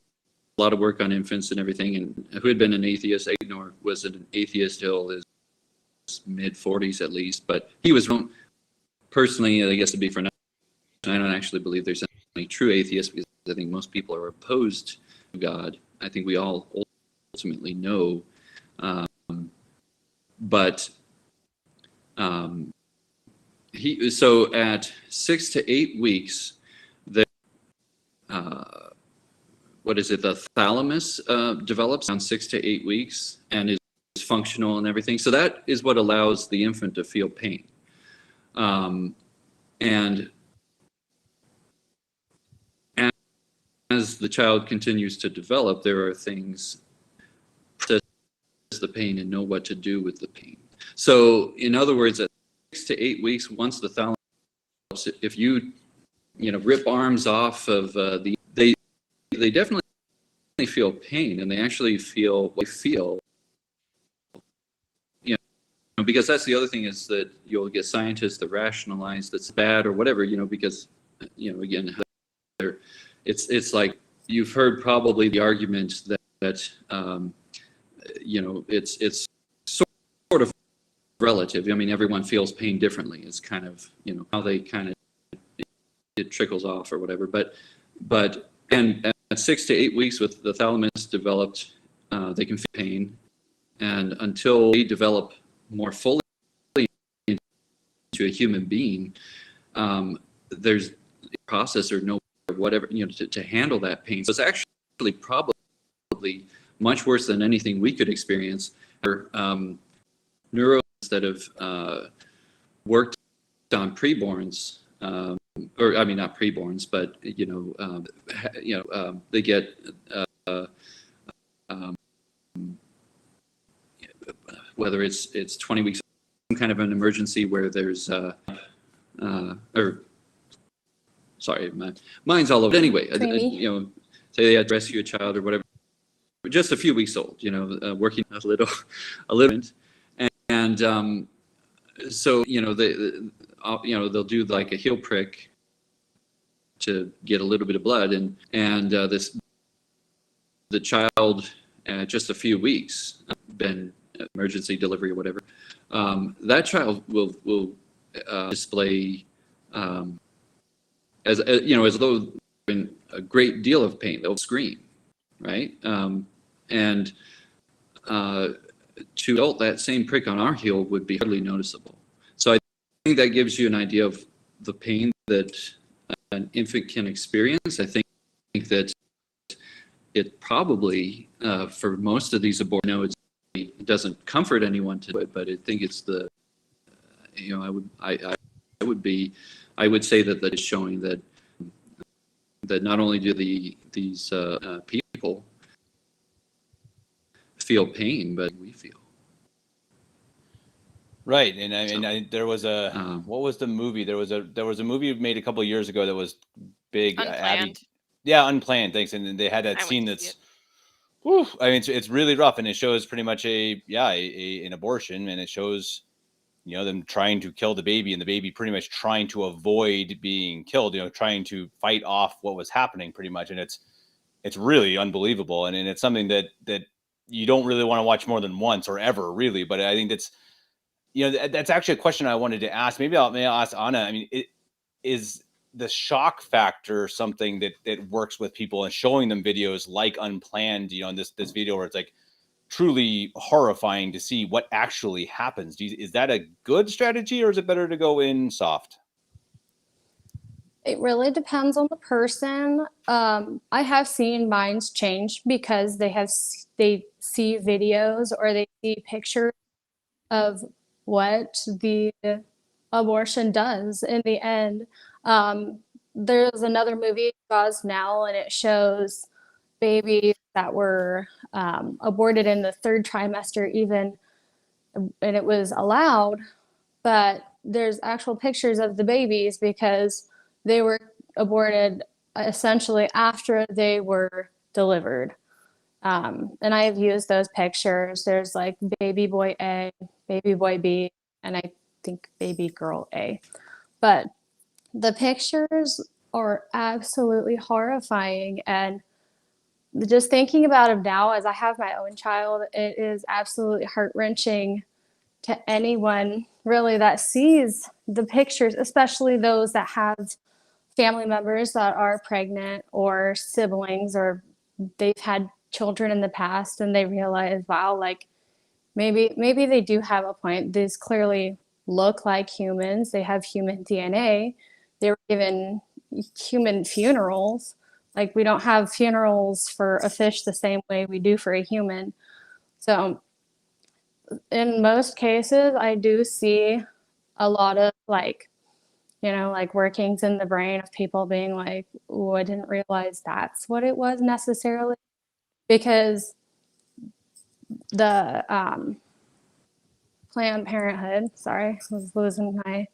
lot of work on infants and everything, and who had been an atheist, or was an atheist till his mid-40s at least, but he was wrong. Personally, I guess to be for now, I don't actually believe there's any true atheists, because I think most people are opposed to God. I think we all ultimately know, so at 6 to 8 weeks, the the thalamus develops around 6 to 8 weeks and is functional and everything. So that is what allows the infant to feel pain. And as the child continues to develop, there are things to process the pain and know what to do with the pain. So in other words, at 6 to 8 weeks, once the thalamus, if you rip arms off of they definitely feel pain, and they actually feel because that's the other thing, is that you'll get scientists that rationalize that's bad or whatever, because again, it's like you've heard probably the argument that it's sort of relative. I mean, everyone feels pain differently. It's kind of how they kind of it trickles off or whatever. But at 6 to 8 weeks, with the thalamus developed, they can feel pain, and until they develop more fully into a human being, there's a process or no whatever to handle that pain. So it's actually probably much worse than anything we could experience. Neuros that have worked on preborns, or I mean not preborns, but they get whether it's 20 weeks, some kind of an emergency where there's or sorry, my mind's all over. But anyway, say they had to rescue a child or whatever, just a few weeks old, working a little bit, and so they'll do like a heel prick to get a little bit of blood, and the child just a few weeks been emergency delivery or whatever, that child will display as though in a great deal of pain. They'll scream, right? And to adult, that same prick on our heel would be hardly noticeable. So I think that gives you an idea of the pain that an infant can experience. I think that it probably, for most of these abortions, it doesn't comfort anyone to do it, but I think it's the, I would say that that is showing that not only do these people feel pain, but we feel. Right, and there was a what was the movie? There was a movie made a couple of years ago that was big. Unplanned. Unplanned. Thanks, and they had that I went scene to see that's. it. Whew, I mean, it's really rough, and it shows pretty much an abortion, and it shows, them trying to kill the baby, and the baby pretty much trying to avoid being killed, trying to fight off what was happening, pretty much, and it's really unbelievable, and it's something that you don't really want to watch more than once or ever, really. But I think that's, that's actually a question I wanted to ask. Maybe I'll ask Aunna. I mean, is the shock factor something that works with people, and showing them videos like Unplanned, in this video where it's like truly horrifying to see what actually happens. Is that a good strategy, or is it better to go in soft? It really depends on the person. I have seen minds change because they see videos or they see pictures of what the abortion does in the end. There's another movie, Gauze Now, and it shows babies that were aborted in the third trimester even, and it was allowed, but there's actual pictures of the babies because they were aborted essentially after they were delivered. And I have used those pictures. There's like baby boy A, baby boy B, and I think baby girl A. But the pictures are absolutely horrifying. And just thinking about them now, as I have my own child, it is absolutely heart-wrenching to anyone really that sees the pictures, especially those that have family members that are pregnant or siblings, or they've had children in the past, and they realize, wow, like maybe they do have a point. These clearly look like humans. They have human DNA. They were given human funerals. Like, we don't have funerals for a fish the same way we do for a human. So in most cases, I do see a lot of like workings in the brain of people being like, oh, I didn't realize that's what it was necessarily. Because the Planned Parenthood, sorry, I was losing my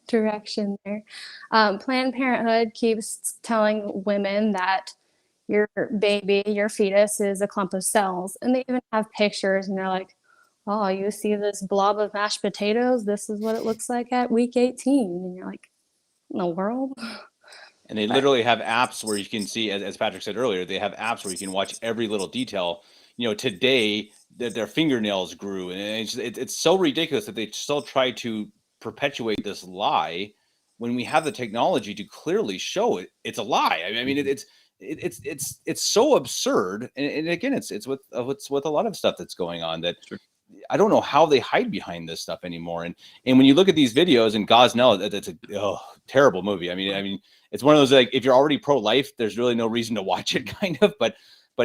direction there. Planned Parenthood keeps telling women that your baby, your fetus is a clump of cells. And they even have pictures, and they're like, oh, you see this blob of mashed potatoes? This is what it looks like at week 18. And you're like, in the world? And they literally have apps where you can see, as Patrick said earlier, they have apps where you can watch every little detail. Today that their fingernails grew, and it's so ridiculous that they still try to perpetuate this lie when we have the technology to clearly show it's a lie. I mean, it's so absurd, and again, it's with a lot of stuff that's going on that. Sure. I don't know how they hide behind this stuff anymore. And when you look at these videos, and Gosnell, that's a terrible movie. I mean, it's one of those, like, if you're already pro-life, there's really no reason to watch it, kind of. But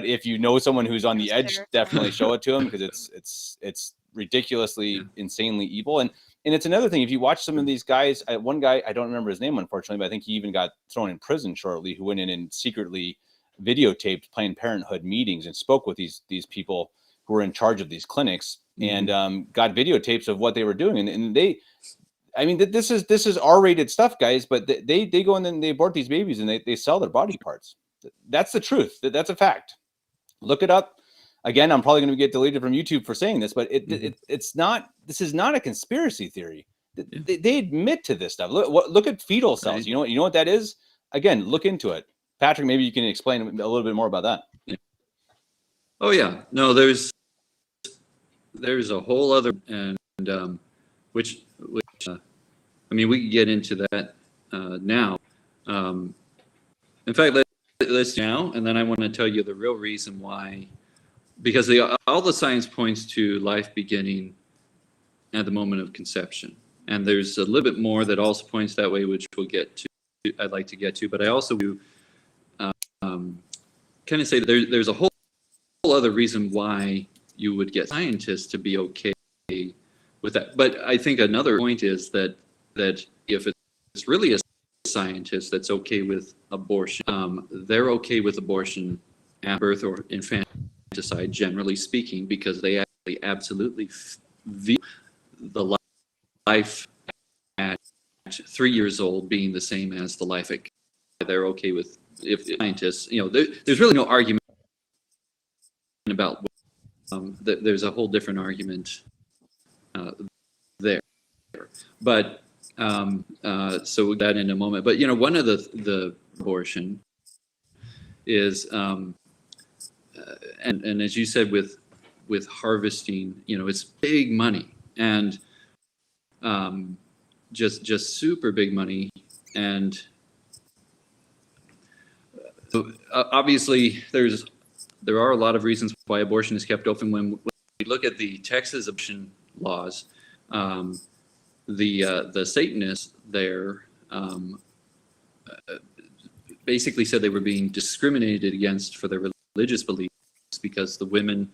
if you know someone who's on the edge, definitely show it to them, because it's ridiculously, insanely evil. And it's another thing, if you watch some of these guys, one guy, I don't remember his name, unfortunately, but I think he even got thrown in prison shortly, who went in and secretly videotaped Planned Parenthood meetings and spoke with these people who were in charge of these clinics, and got videotapes of what they were doing. And this is R-rated stuff, guys, but they go in and they abort these babies, and they sell their body parts. That's the truth. That's a fact. Look it up. Again, I'm probably going to get deleted from YouTube for saying this, but it's not. This is not a conspiracy theory. They admit to this stuff. Look at fetal cells. Right. You know what that is? Again, look into it. Patrick, maybe you can explain a little bit more about that. Yeah. Oh yeah, no, there's a whole other, and which I mean, we can get into that now. In fact, let's now, and then I want to tell you the real reason why. Because all the science points to life beginning at the moment of conception. And there's a little bit more that also points that way, which we'll get to. I'd like to get to, but I also do kind of say that there's a whole other reason why you would get scientists to be okay with that. But I think another point is that if it's really a scientist that's okay with abortion, they're okay with abortion at birth or infanticide, generally speaking, because they actually absolutely view the life at 3 years old being the same as the life at. They're okay with, if scientists, there's really no argument about. There's a whole different argument there, but so that in a moment. But one of the abortion is, and as you said with harvesting, it's big money, and just super big money, and so obviously there are a lot of reasons why abortion is kept open. When we look at the Texas abortion laws, the Satanists there basically said they were being discriminated against for their religious beliefs because the women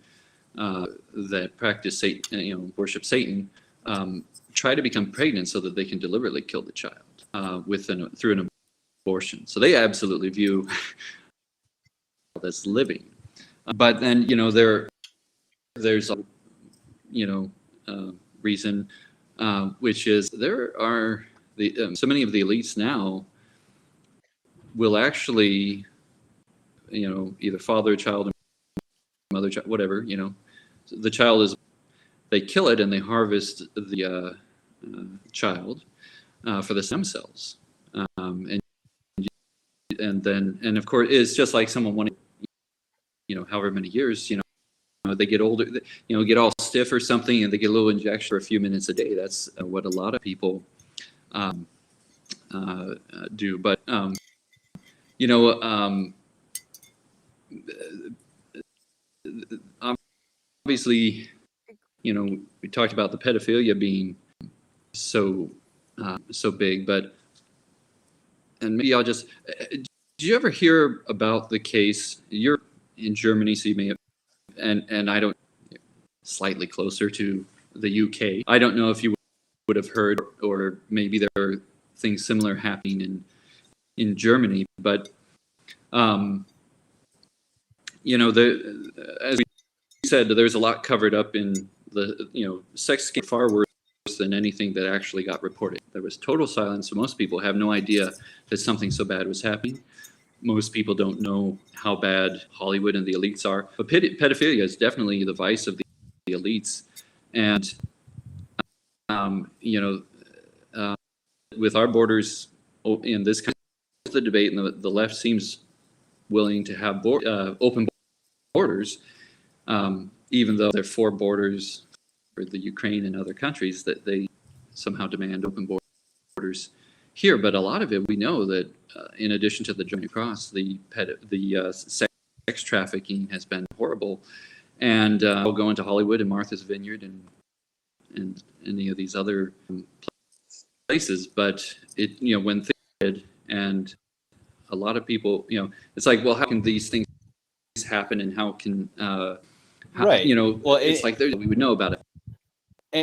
that practice Satan, worship Satan, try to become pregnant so that they can deliberately kill the child through an abortion. So they absolutely view that's living. But then there's a reason, which is there are so many of the elites now will actually either father a child, mother child, whatever, the child is, they kill it and they harvest the child for the stem cells, and then of course it's just like someone wanting, however many years, they get older, get all stiff or something, and they get a little injection for a few minutes a day. That's what a lot of people do. But obviously, we talked about the pedophilia being so big, but, and maybe I'll just, did you ever hear about the case? You're in Germany, so you may have, and I don't, slightly closer to the UK. I don't know if you would have heard, or maybe there are things similar happening in Germany, but as we said, there's a lot covered up in the sex scandal, far worse than anything that actually got reported. There was total silence, so most people have no idea that something so bad was happening. Most people don't know how bad Hollywood and the elites are, but pedophilia is definitely the vice of the elites. And with our borders in this kind of the debate, and the left seems willing to have open borders, even though there are 4 borders for the Ukraine and other countries, that they somehow demand open borders here. But a lot of it, we know that in addition to the Journey Across, the sex trafficking has been horrible. And we'll go into Hollywood and Martha's Vineyard and any of these other places. But it, when things did, and a lot of people, it's like, well, how can these things happen, and how can right? Well, it's like we would know about it.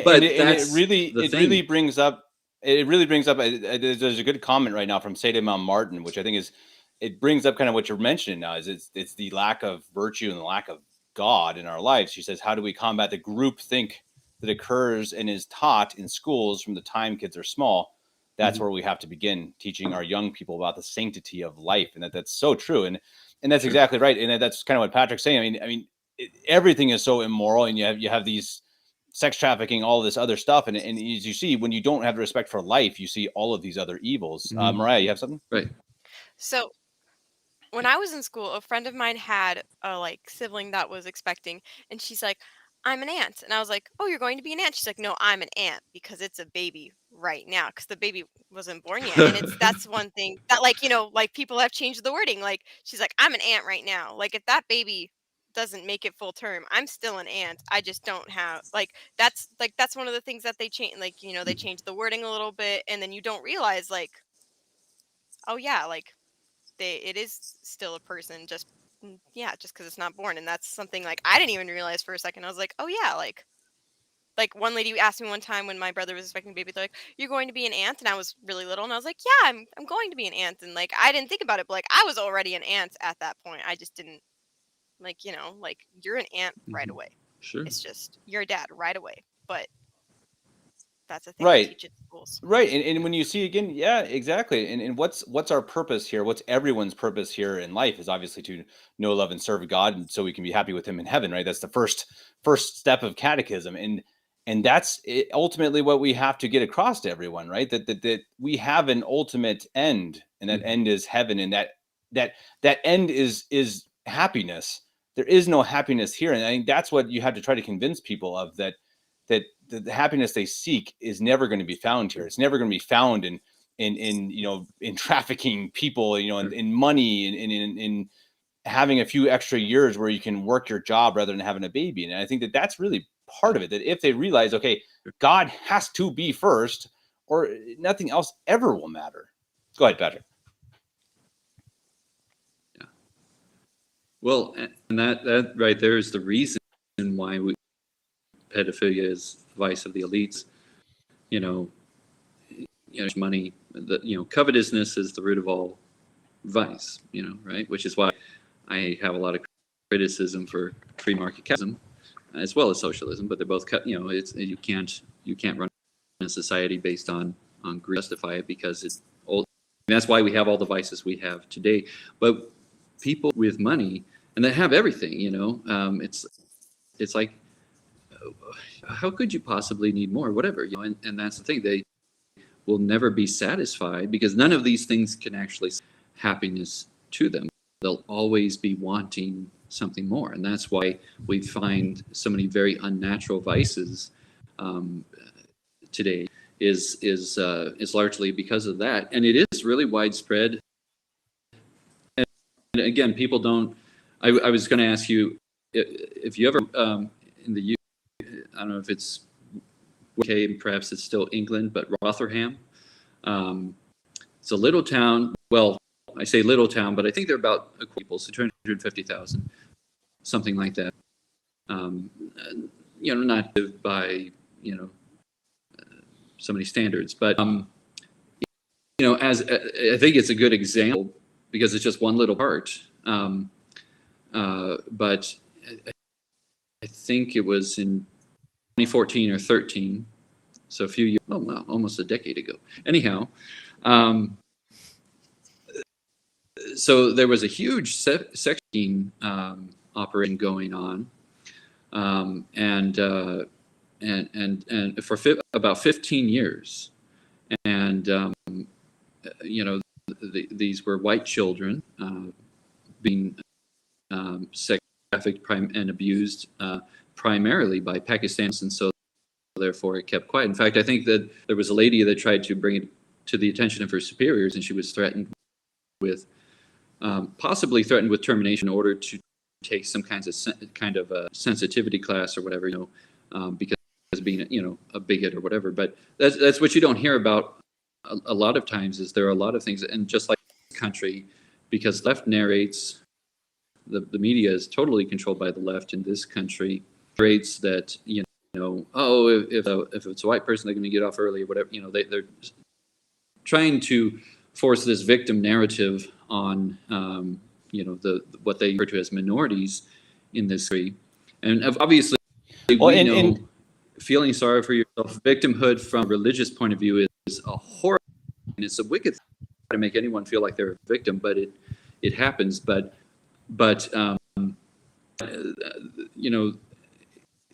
But it really brings up. There's a good comment right now from Sadie Mount Martin, which I think it brings up kind of what you're mentioning now. Is it's the lack of virtue and the lack of God in our lives. She says, how do we combat the groupthink that occurs and is taught in schools from the time kids are small? That's where we have to begin teaching our young people about the sanctity of life, and that's so true, and that's exactly right, and that's kind of what Patrick's saying. I mean, everything is so immoral, and you have these sex trafficking, all this other stuff, and as you see, when you don't have the respect for life, you see all of these other evils. Mariah, you have something? Right. So when I was in school, a friend of mine had a sibling that was expecting, and she's like, I'm an aunt. And I was like, oh, you're going to be an aunt? She's like, no, I'm an aunt because it's a baby right now because the baby wasn't born yet. And that's one thing that, like, like people have changed the wording. Like, she's like, I'm an aunt right now. Like, if that baby doesn't make it full term, I'm still an aunt. I just don't have, that's one of the things that they change. Like, they change the wording a little bit, and then you don't realize, like, oh yeah, like it is still a person, just yeah, just because it's not born. And that's something, like, I didn't even realize for a second. I was like, oh yeah, like one lady asked me one time when my brother was expecting a baby, they're like, you're going to be an aunt? And I was really little, and I was like, yeah, I'm going to be an aunt. And like, I didn't think about it, but like, I was already an aunt at that point. I just didn't, like, like, you're an aunt right away. Sure. It's just you're a dad right away. But that's a thing they Right. teach in schools. Right. And when you see again, yeah, exactly. And what's our purpose here? What's everyone's purpose here in life is obviously to know, love, and serve God, and so we can be happy with him in heaven, right? That's the first step of catechism. And that's ultimately what we have to get across to everyone, right? That we have an ultimate end, and that end is heaven, and that end is happiness. There is no happiness here. And I think that's what you have to try to convince people of, that the happiness they seek is never going to be found here. It's never going to be found in in trafficking people, in money, in having a few extra years where you can work your job rather than having a baby. And I think that that's really part of it, that if they realize, okay, God has to be first, or nothing else ever will matter. Go ahead, Patrick. Yeah. Well, and that right there is the reason why pedophilia is the vice of the elites. Money, covetousness is the root of all vice, right? Which is why I have a lot of criticism for free market capitalism as well as socialism, but they're both, it's, you can't run a society based on greed, justify it, because it's old. And that's why we have all the vices we have today. But people with money and that have everything, it's like, how could you possibly need more? Whatever, and that's the thing. They will never be satisfied because none of these things can actually happiness to them. They'll always be wanting something more, and that's why we find so many very unnatural vices today. Is largely because of that, and it is really widespread. And again, people don't. I was going to ask you if you ever in the U. I don't know if it's UK, and perhaps it's still England, but Rotherham. It's a little town. Well, I say little town, but I think they're about people, so 250,000, something like that. Not by so many standards, but as I think it's a good example because it's just one little part. But I think it was in 2014 or 13, so a few years, almost a decade ago. Anyhow, so there was a huge section operation going on, and for about 15 years, and these were white children being sex trafficked and abused primarily by Pakistanis, and so therefore it kept quiet. In fact, I think that there was a lady that tried to bring it to the attention of her superiors, and she was threatened with, possibly threatened with termination in order to take some kind of a sensitivity class or whatever, because being a bigot or whatever. But that's what you don't hear about a lot of times. Is there are a lot of things, and just like this country, because left narrates. The media is totally controlled by the left in this country. Narrates that if it's a white person, they're going to get off early or whatever. They're trying to force this victim narrative on what they refer to as minorities in this country. And obviously, feeling sorry for yourself, victimhood from a religious point of view is a horrible, and it's a wicked thing to make anyone feel like they're a victim, but it happens. But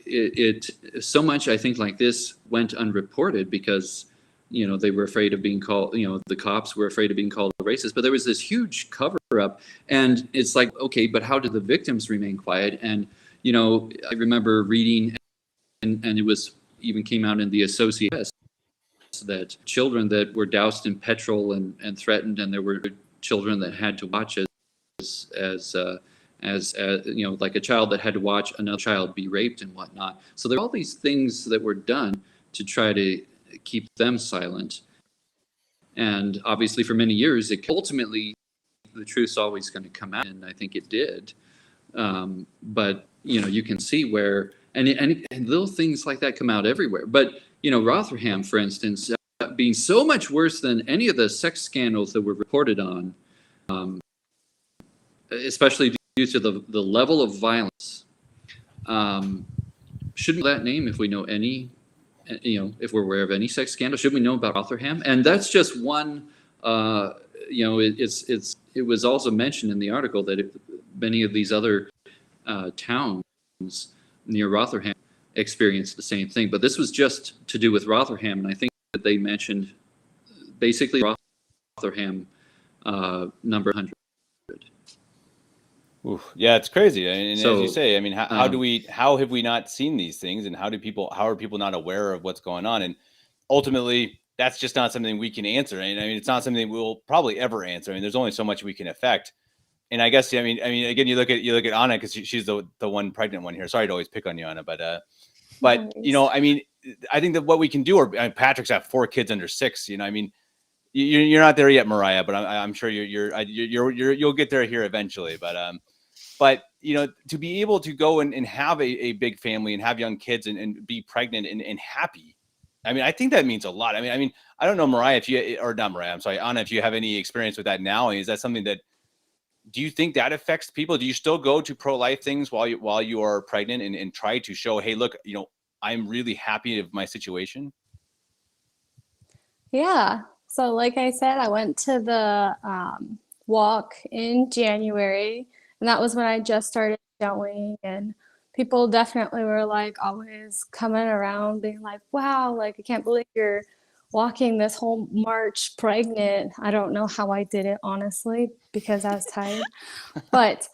it so much, I think, like this went unreported because they were afraid of being called, the cops were afraid of being called racist, but there was this huge cover up, and it's like, okay, but how did the victims remain quiet? And I remember reading and it was even came out in the Associated Press that children that were doused in petrol and threatened, and there were children that had to watch as you know, like a child that had to watch another child be raped and whatnot. So there are all these things that were done to try to keep them silent. And obviously for many years, it ultimately, the truth's always going to come out, and I think it did. But, you know, you can see where, and little things like that come out everywhere. But, you know, Rotherham, for instance, being so much worse than any of the sex scandals that were reported on, especially due to the level of violence. Shouldn't we know that name if we know any, you know, if we're aware of any sex scandal? Should we know about Rotherham? And that's just one, you know, it was also mentioned in the article that many of these other towns near Rotherham experienced the same thing. But this was just to do with Rotherham, and I think that they mentioned basically Rotherham number 100. Oof. Yeah, it's crazy. And So, as you say, I mean, how have we not seen these things, and how are people not aware of what's going on? And ultimately, that's just not something we can answer. And I mean, it's not something we'll probably ever answer. I mean, there's only so much we can affect. And I guess, I mean, again, you look at Anna, because she's the one pregnant one here. Sorry to always pick on you, Anna, but you know, I mean, I think that what we can do, or Patrick's got 4 kids under 6. You know, I mean, you're not there yet, Mariah, but I'm sure you'll get there here eventually. But you know, to be able to go and have a big family and have young kids and be pregnant and happy, I mean, I think that means a lot. I mean, I don't know, Mariah, if you, or not Mariah, I'm sorry, Anna, if you have any experience with that now. Is that something that, do you think that affects people? Do you still go to pro-life things while you are pregnant and try to show, hey, look, you know, I'm really happy with my situation? Yeah. So like I said, I went to the walk in January, and that was when I just started showing, and people definitely were like always coming around being like, wow, like I can't believe you're walking this whole march pregnant. I don't know how I did it, honestly, because I was tired. But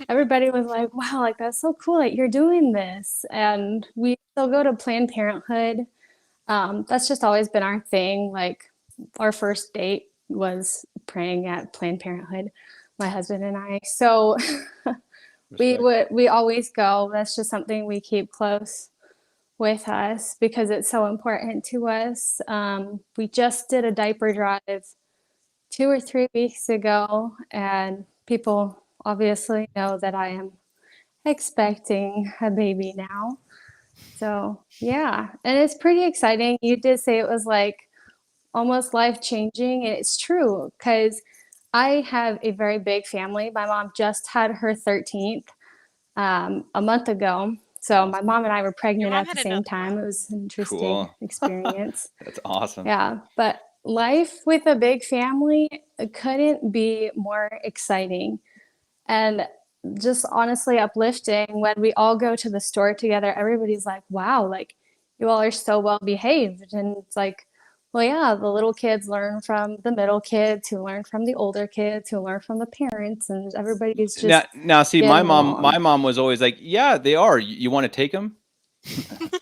everybody was like, wow, like that's so cool that you're doing this. And we still go to Planned Parenthood. That's just always been our thing. Like our first date was praying at Planned Parenthood, my husband and I. So we always go. That's just something we keep close with us because it's so important to us. We just did a diaper drive 2 or 3 weeks ago, and people obviously know that I am expecting a baby now. So yeah, and it's pretty exciting. You did say it was like almost life-changing, and it's true because I have a very big family. My mom just had her 13th a month ago. So my mom and I were Your pregnant mom at the had same another time. one. It was an interesting Cool. experience. That's awesome. Yeah, but life with a big family couldn't be more exciting and just honestly uplifting. When we all go to the store together, everybody's like, wow, like you all are so well behaved. And it's like, well, yeah, the little kids learn from the middle kids who learn from the older kids who learn from the parents, and everybody's just Now, see, my getting along. mom was always like, yeah, they are. You want to take them?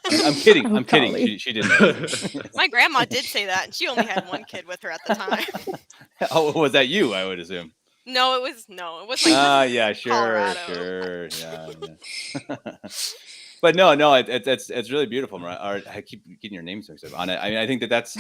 I'm kidding. Oh, I'm kidding. golly. She didn't know. My grandma did say that, and she only had 1 kid with her at the time. Oh, was that you? I would assume. No, it was my cousin Yeah, in sure, Colorado. yeah. But no, it's really beautiful, Mariah. I keep getting your names mixed up on it. I mean, I think that's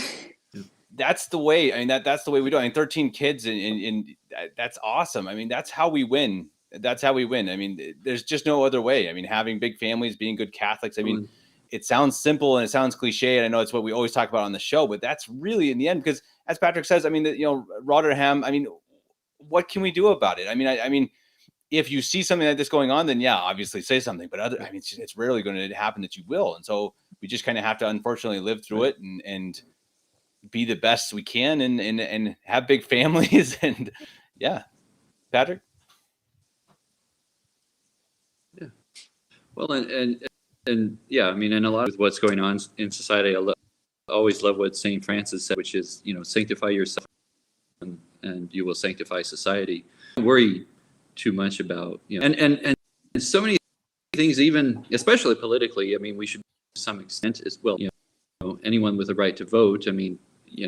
the way. I mean, that's the way we do it. I mean, 13 kids, and that's awesome. I mean, that's how we win. That's how we win. I mean, there's just no other way. I mean, having big families, being good Catholics. I mean, it sounds simple and it sounds cliche, and I know it's what we always talk about on the show, but that's really in the end, because as Patrick says, I mean, you know, Rotherham. I mean, what can we do about it? I mean, if you see something like this going on, then yeah, obviously say something. But I mean, it's rarely going to happen that you will, and so we just kind of have to unfortunately live through it and be the best we can and have big families. And yeah, Patrick. Yeah. Well, and yeah, I mean, and a lot of what's going on in society, I always love what St. Francis said, which is, you know, sanctify yourself and you will sanctify society. Don't worry too much about, you know, and so many things, even especially politically. I mean, we should some extent as well. Anyone with a right to vote. I mean,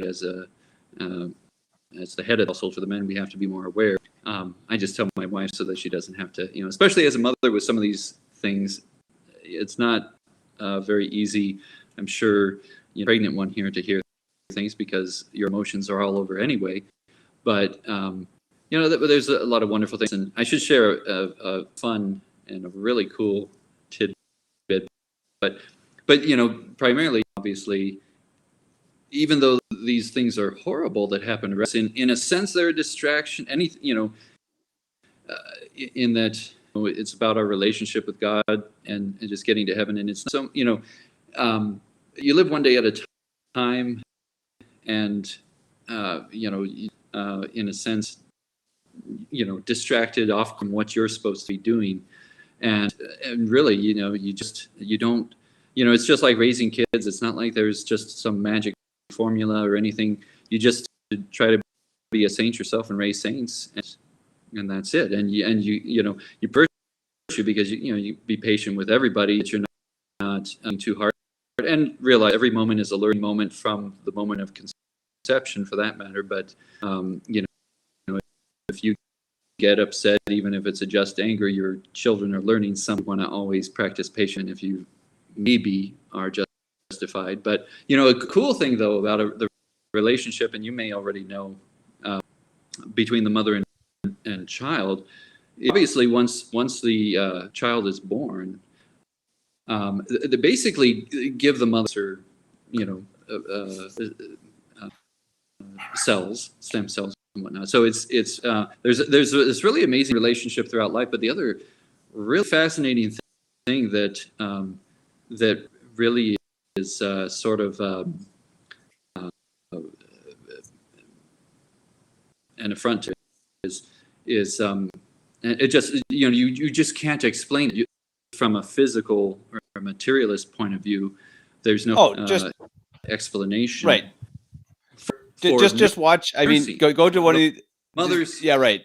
as the head of the household for the men, we have to be more aware. I just tell my wife so that she doesn't have to, especially as a mother with some of these things, it's not very easy. I'm sure pregnant one here to hear things because your emotions are all over anyway. But there's a lot of wonderful things, and I should share a fun and a really cool tidbit. But primarily, obviously, even though these things are horrible that happen to us, in a sense, they're a distraction. In that it's about our relationship with God and just getting to heaven. And it's so you live one day at a time, and in a sense, distracted off from what you're supposed to be doing, and really, you don't. It's just like raising kids. It's not like there's just some magic formula or anything. You just try to be a saint yourself and raise saints, and that's it. And you virtue because you be patient with everybody. That you're not too hard, and realize every moment is a learning moment from the moment of conception, for that matter. But if you get upset, even if it's a just anger, your children are learning. Some want to always practice patience if you maybe are justified. But a cool thing though about the relationship, and you may already know, between the mother and child, obviously once the child is born, they basically give the mother cells, stem cells and whatnot. So there's this really amazing relationship throughout life. But the other really fascinating thing that really is sort of an affront to is it just you just can't explain it from a physical or a materialist point of view. There's no explanation, right? Just watch. I mean, go to one of these mothers. Yeah, right.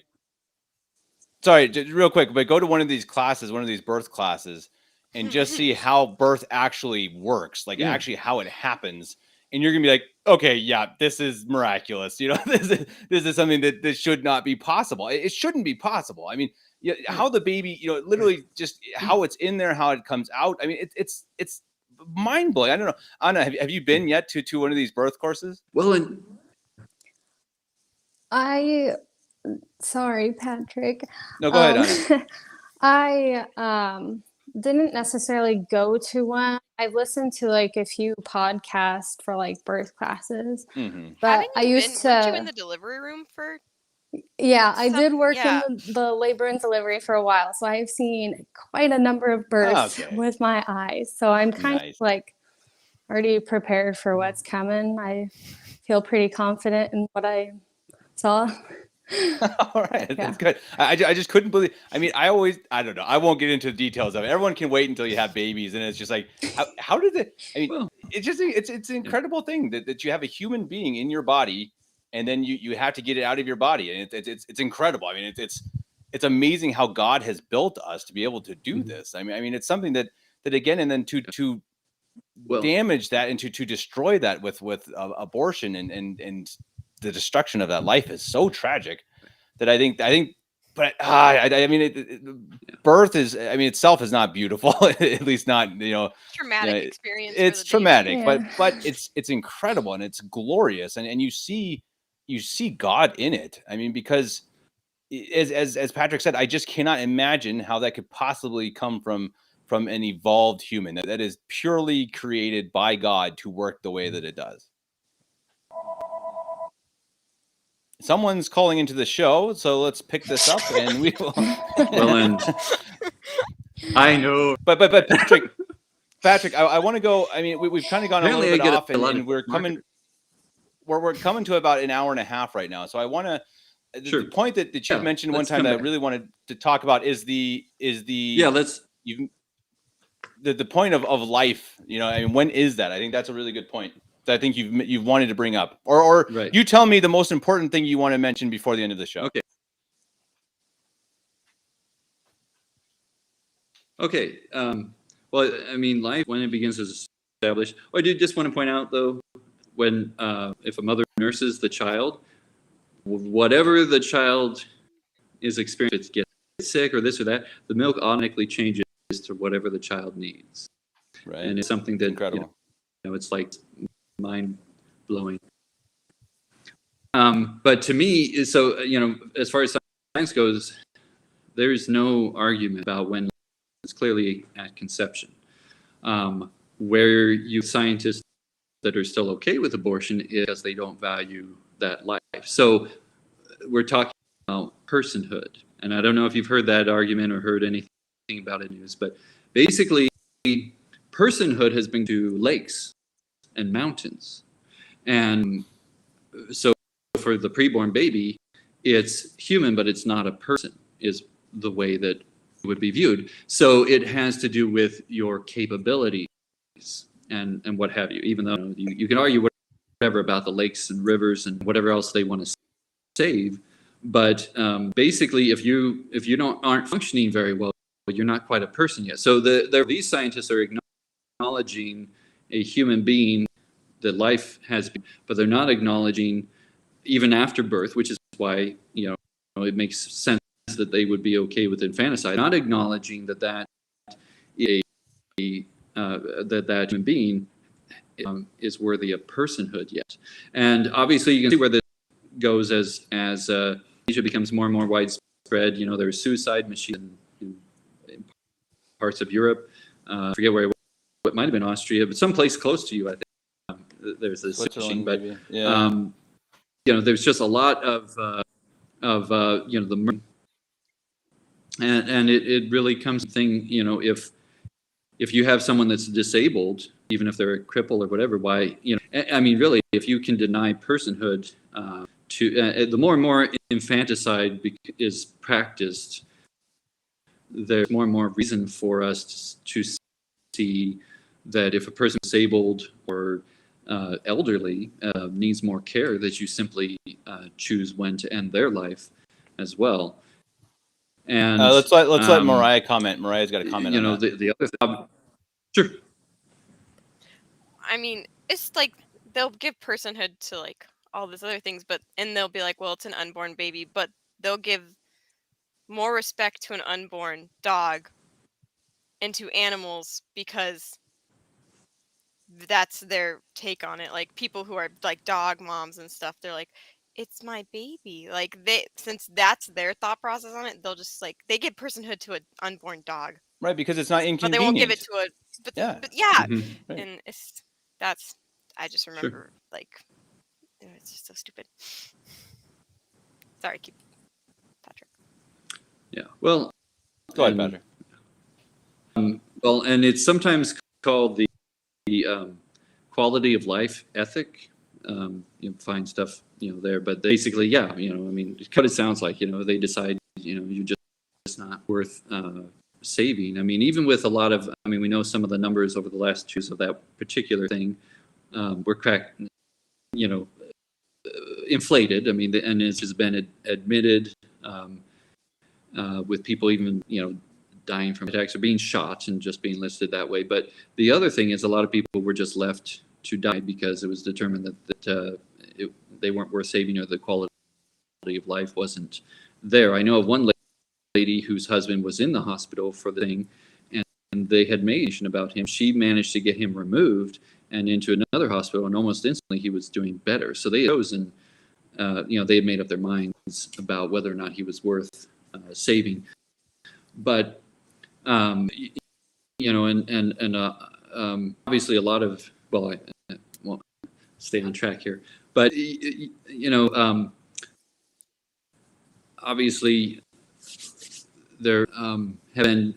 Sorry, just real quick, but go to one of these classes, one of these birth classes, and just see how birth actually works, like actually how it happens. And you're gonna be like, okay, yeah, this is miraculous. This is something that should not be possible. It shouldn't be possible. I mean, how the baby, literally just how it's in there, how it comes out. I mean, it's mind blowing. I don't know, Anna, have you been yet to one of these birth courses? Well, Sorry, Patrick. No, go ahead, Anna. I didn't necessarily go to one. I listened to like a few podcasts for like birth classes, but I used weren't you in the delivery room for? Yeah, I did work in the labor and delivery for a while, so I've seen quite a number of births with my eyes. So I'm kind of like already prepared for what's coming. I feel pretty confident in what I saw. All right, that's good. I just couldn't believe. I mean, I don't know. I won't get into the details of it. Everyone can wait until you have babies, and it's just like, how did it? I mean, it's an incredible thing that you have a human being in your body, and then you have to get it out of your body, and it's incredible. I mean, it's amazing how God has built us to be able to do this. I mean, it's something that again, and then to damage that and to destroy that with abortion and the destruction of that life is so tragic that I think, but I mean, birth is, I mean, itself is not beautiful, at least not, traumatic experience. It's traumatic, but it's incredible and it's glorious. And you see God in it. I mean, because as Patrick said, I just cannot imagine how that could possibly come from an evolved human that is purely created by God to work the way that it does. Someone's calling into the show, so let's pick this up and we will. Well, and I know, but Patrick, I want to go. I mean, we've kind of gone a little bit off, and we're coming to about an hour and a half right now. So I want to. The point that you mentioned one time that I really wanted to talk about is the the point of life. I mean, when is that? I think that's a really good point that I think you've wanted to bring up, or you tell me the most important thing you want to mention before the end of the show. Okay. Well, I mean, life, when it begins, is established. Oh, I did just want to point out, though, when if a mother nurses the child, whatever the child is experiencing, if it gets sick or this or that, the milk automatically changes to whatever the child needs. Right. And it's something that, incredible. It's like mind blowing. But to me, so, as far as science goes, there's no argument about when it's clearly at conception. Where you scientists that are still okay with abortion is because they don't value that life. So we're talking about personhood. And I don't know if you've heard that argument or heard anything about it in news, but basically personhood has been to lakes and mountains. And so for the preborn baby, it's human, but it's not a person, is the way that it would be viewed. So it has to do with your capabilities and what have you, even though you can argue whatever about the lakes and rivers and whatever else they want to save. But basically, if you aren't functioning very well, you're not quite a person yet. So these scientists are acknowledging a human being that life has been, but they're not acknowledging even after birth, which is why it makes sense that they would be okay with infanticide. Not acknowledging that that human being is worthy of personhood yet. And obviously, you can see where this goes as Asia becomes more and more widespread. There's suicide machines in parts of Europe. I forget where it might have been Austria, but someplace close to you, I think. There's this machine, but there's just a lot of the and it really comes to thing. If you have someone that's disabled, even if they're a cripple or whatever, why I mean, really, if you can deny personhood the more and more infanticide is practiced, there's more and more reason for us to see that if a person is disabled or elderly needs more care, that you simply choose when to end their life as well. And let's let Mariah comment. Mariah's got a comment on that. The other thing. Sure. I mean, it's like they'll give personhood to like all these other things, and they'll be like, well, it's an unborn baby, but they'll give more respect to an unborn dog and to animals because that's their take on it. Like people who are like dog moms and stuff, they're like, it's my baby. Like since that's their thought process on it, they'll just like they give personhood to an unborn dog. Right, because it's not inconvenient. But they won't give it to a but yeah. Mm-hmm. Right. And I just remember like it's just so stupid. Sorry, keep Patrick. Yeah. Well, go ahead, Patrick. Well, and it's sometimes called the quality of life ethic. You find stuff there, but basically, I mean, what it sounds like. They decide you're just not worth saving. I mean, even with a lot of, I mean, we know some of the numbers over the last 2 years of that particular thing were inflated. I mean, and it has been admitted with people even dying from attacks or being shot and just being listed that way. But the other thing is a lot of people were just left to die because it was determined that they weren't worth saving or the quality of life wasn't there. I know of one lady whose husband was in the hospital for the thing, and they had made mention about him. She managed to get him removed and into another hospital, and almost instantly he was doing better. So they had chosen, they had made up their minds about whether or not he was worth saving. But obviously a lot of, well, I won't stay on track here, but obviously there have been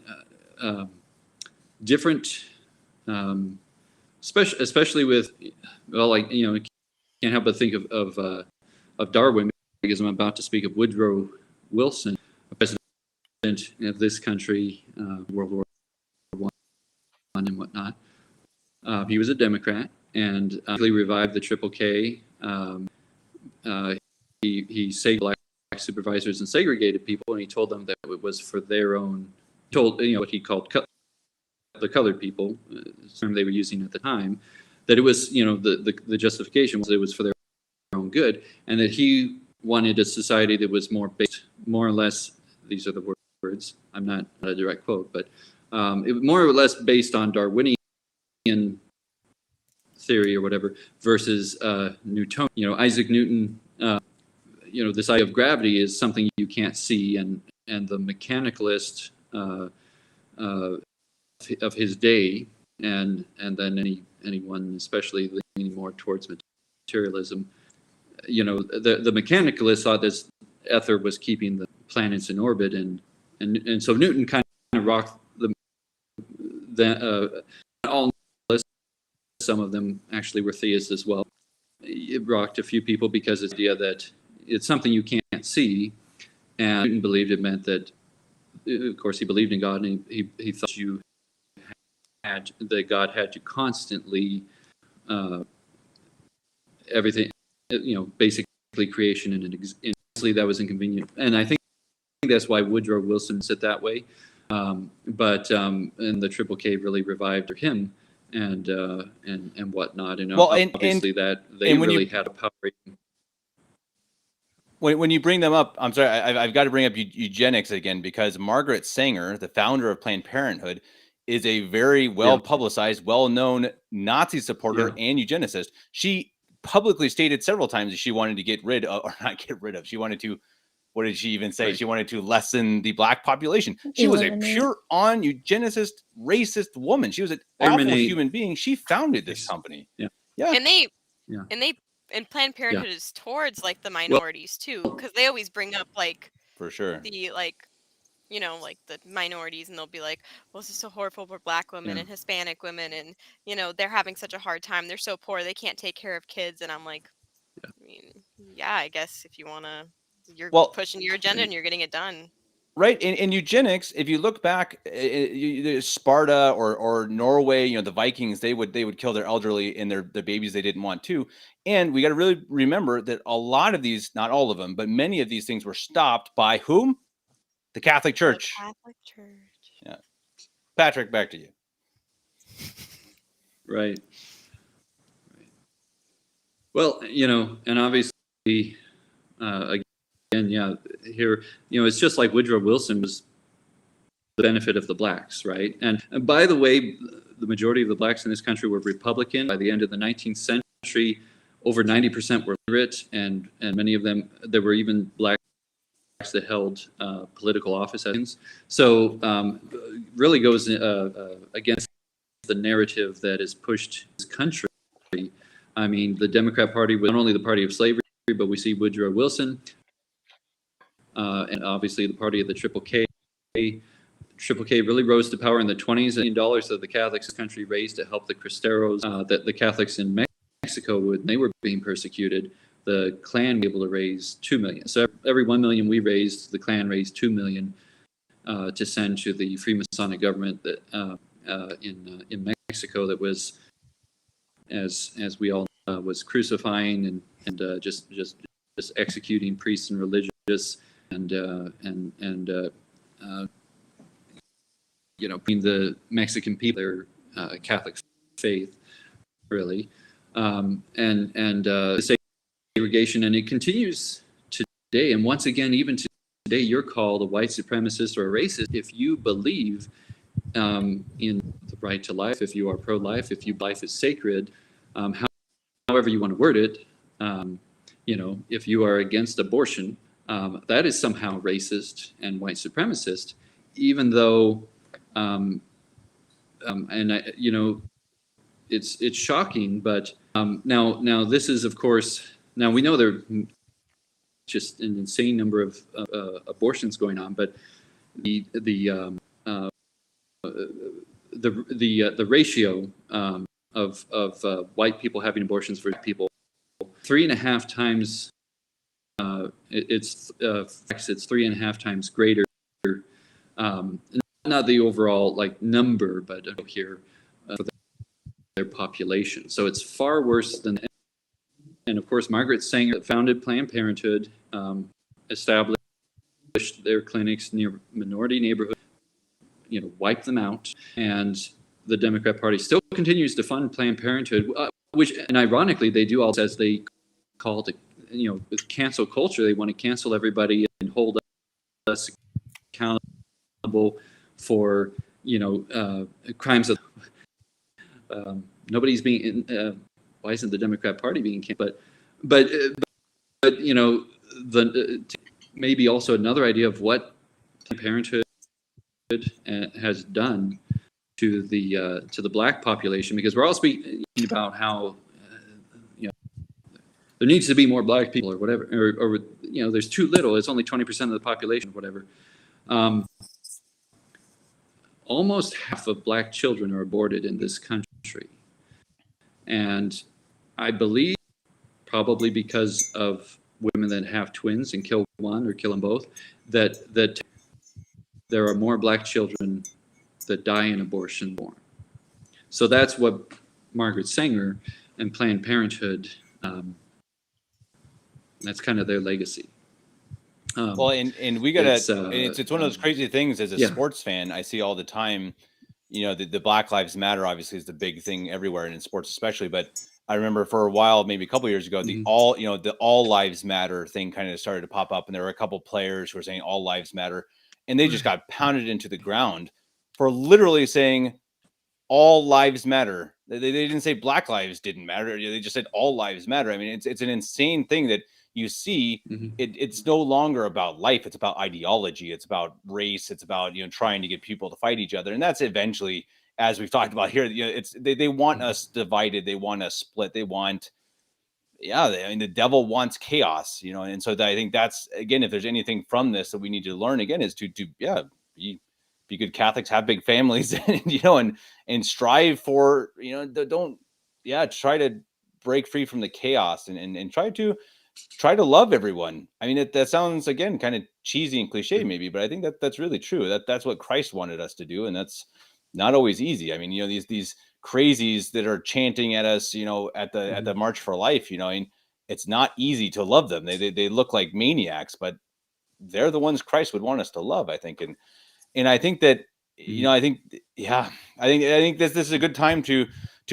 different, especially with, well, can't help but think of Darwin, because I'm about to speak of Woodrow Wilson, a president of this country, World War I and whatnot. He was a Democrat and he revived the Triple K. He saved black supervisors and segregated people, and he told them that it was for their own. What he called cut the colored people, the term they were using at the time, that it was, the justification was it was for their own good, and that he wanted a society that was more based, more or less, these are the words, I'm not a direct quote, but it was more or less based on Darwinian theory or whatever versus Newton. Isaac Newton, this idea of gravity is something you can't see, and the mechanicalist of his day, and then anyone especially leaning more towards materialism, the mechanicalists thought this ether was keeping the planets in orbit, and so Newton kind of rocked all. Some of them actually were theists as well. It rocked a few people because it's the idea that it's something you can't see, and Newton believed it meant that, of course, he believed in God, and he thought that God had to constantly everything, basically creation, and obviously that was inconvenient. And I think that's why Woodrow Wilson said that way. And the Triple K really revived him, and whatnot. And obviously that they really had a power. When you bring them up, I'm sorry, I've got to bring up eugenics again, because Margaret Sanger, the founder of Planned Parenthood, is a very well-publicized, well-known Nazi supporter and eugenicist. She publicly stated several times that she wanted to she wanted to, what did she even say? Right. She wanted to lessen the black population. She was a pure-on eugenicist, racist woman. She was an awful human being. She founded this company. And Planned Parenthood is towards like the minorities too, because they always bring up like, for sure, the like the minorities, and they'll be like, well, this is so horrible for black women and Hispanic women, and they're having such a hard time. They're so poor, they can't take care of kids. And I'm like, I mean, I guess if you want to, you're pushing your agenda and you're getting it done. Right. In eugenics, if you look back, Sparta or Norway, the Vikings, they would kill their elderly and their babies they didn't want to. And we got to really remember that a lot of these, not all of them, but many of these things were stopped by whom? The Catholic Church. The Catholic Church. Yeah. Patrick, back to you. Right. Well, and obviously, again, here, it's just like Woodrow Wilson was the benefit of the blacks, right? And by the way, the majority of the blacks in this country were Republican. By the end of the 19th century, over 90% were literate, and many of them, there were even blacks that held political office. So really goes against the narrative that is pushed in this country. I mean, the Democrat Party was not only the party of slavery, but we see Woodrow Wilson, and obviously the party of the Triple K. Triple K really rose to power in the 20s. $1 million that the Catholics in this country raised to help the Cristeros, that the Catholics in Mexico when they were being persecuted. The Klan was able to raise $2 million. So every $1 million we raised, the Klan raised $2 million to send to the Freemasonic government that in Mexico that was, as we all know, was crucifying and just executing priests and religious and being the Mexican people, their Catholic faith, really, and segregation, and it continues today. And once again, even today, you're called a white supremacist or a racist if you believe in the right to life, if you are pro-life, if you life is sacred, however you want to word it. If you are against abortion, that is somehow racist and white supremacist, even though, it's shocking. But now this is, of course, now we know there are just an insane number of abortions going on, but the ratio of white people having abortions versus people 3.5 times. It's 3.5 times greater. Not the overall number, but here for their population. So it's far worse than. And of course, Margaret Sanger founded Planned Parenthood, established their clinics near minority neighborhoods, wiped them out, and the Democrat Party still continues to fund Planned Parenthood, which, and ironically, they do all, as they call it, with cancel culture. They want to cancel everybody and hold us accountable for crimes of nobody's being. Why isn't the Democrat Party being canceled? But maybe also another idea of what Planned Parenthood has done to the black population, because we're all speaking about how there needs to be more black people or whatever, or there's too little. It's only 20% of the population or whatever. Almost half of black children are aborted in this country, and I believe probably because of women that have twins and kill one or kill them both, that there are more black children that die in abortion born. So that's what Margaret Sanger and Planned Parenthood, that's kind of their legacy. Well, and we gotta, it's one of those crazy things as a sports fan, I see all the time, the Black Lives Matter obviously is the big thing everywhere and in sports especially, but I remember for a while, maybe a couple years ago, the all lives matter thing kind of started to pop up, and there were a couple players who were saying all lives matter, and they just got pounded into the ground for literally saying all lives matter. They didn't say black lives didn't matter. They just said all lives matter. I mean, it's an insane thing that you see. It's no longer about life. It's about ideology. It's about race. It's about, trying to get people to fight each other. And that's eventually, as we've talked about here, they want us divided. They want us split. They want, the devil wants chaos, and so I think that's, again, if there's anything from this that we need to learn, again, is to be good Catholics, have big families, and strive for, try to break free from the chaos and try to love everyone. I mean, that sounds, again, kind of cheesy and cliche maybe, but I think that's really true. That's what Christ wanted us to do. And that's not always easy. I mean, these crazies that are chanting at us, at the March for Life, and it's not easy to love them. They look like maniacs, but they're the ones Christ would want us to love, I think. And I think that, I think this is a good time to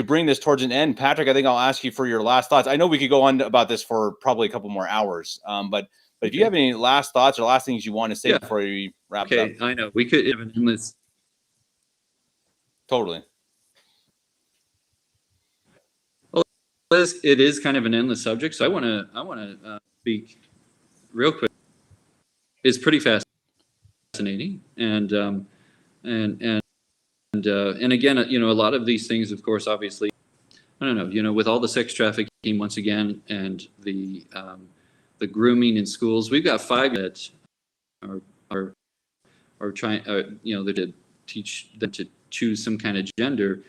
bring this towards an end. Patrick, I think I'll ask you for your last thoughts. I know we could go on about this for probably a couple more hours, but if you have any last thoughts or last things you want to say before we wrap it up. Okay, I know we could have an endless. Totally. Well, it is kind of an endless subject, so I want to speak real quick. It's pretty fascinating, and again, a lot of these things, of course, obviously, I don't know, with all the sex trafficking once again, and the grooming in schools, we've got 5 that are trying, that to teach them to choose some kind of gender.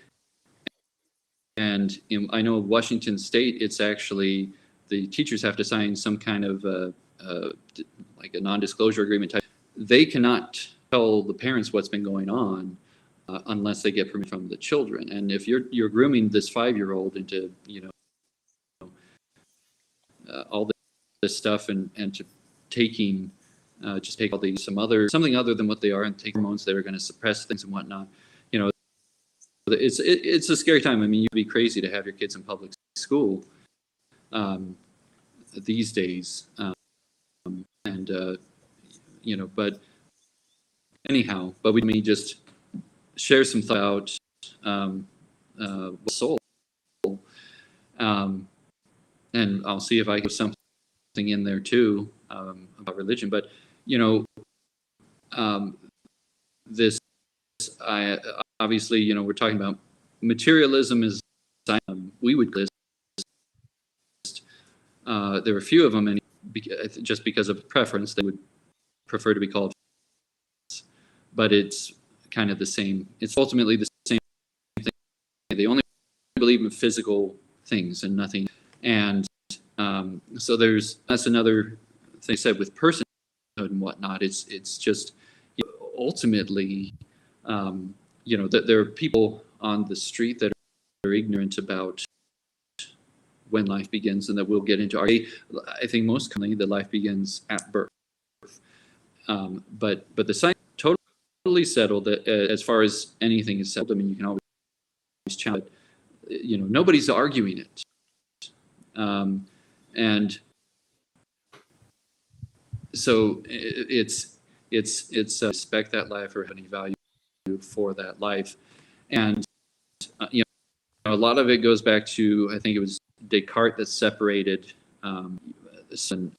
And I know in Washington State, it's actually the teachers have to sign some kind of like a non-disclosure agreement type. They cannot tell the parents what's been going on unless they get permission from the children. And if you're grooming this 5-year-old into all this stuff and to taking just take all these something other than what they are and take hormones that are going to suppress things and whatnot, it's a scary time. I mean, you'd be crazy to have your kids in public school these days, but anyhow, but we may just share some thoughts about soul, and I'll see if I have something in there too about religion. But this, I obviously, we're talking about materialism is we would list. There are a few of them, and just because of preference, they would prefer to be called, but it's kind of the same. It's ultimately the same thing. They only believe in physical things and nothing. And so that's another thing I said with personhood and whatnot. It's just ultimately, that there are people on the street that are ignorant about when life begins, and that we'll get into. I think most commonly that life begins at birth. But the science totally settled that as far as anything is settled. I mean, you can always challenge. Nobody's arguing it, and so it's respect that life or have any value for that life, and a lot of it goes back to, I think it was Descartes that separated son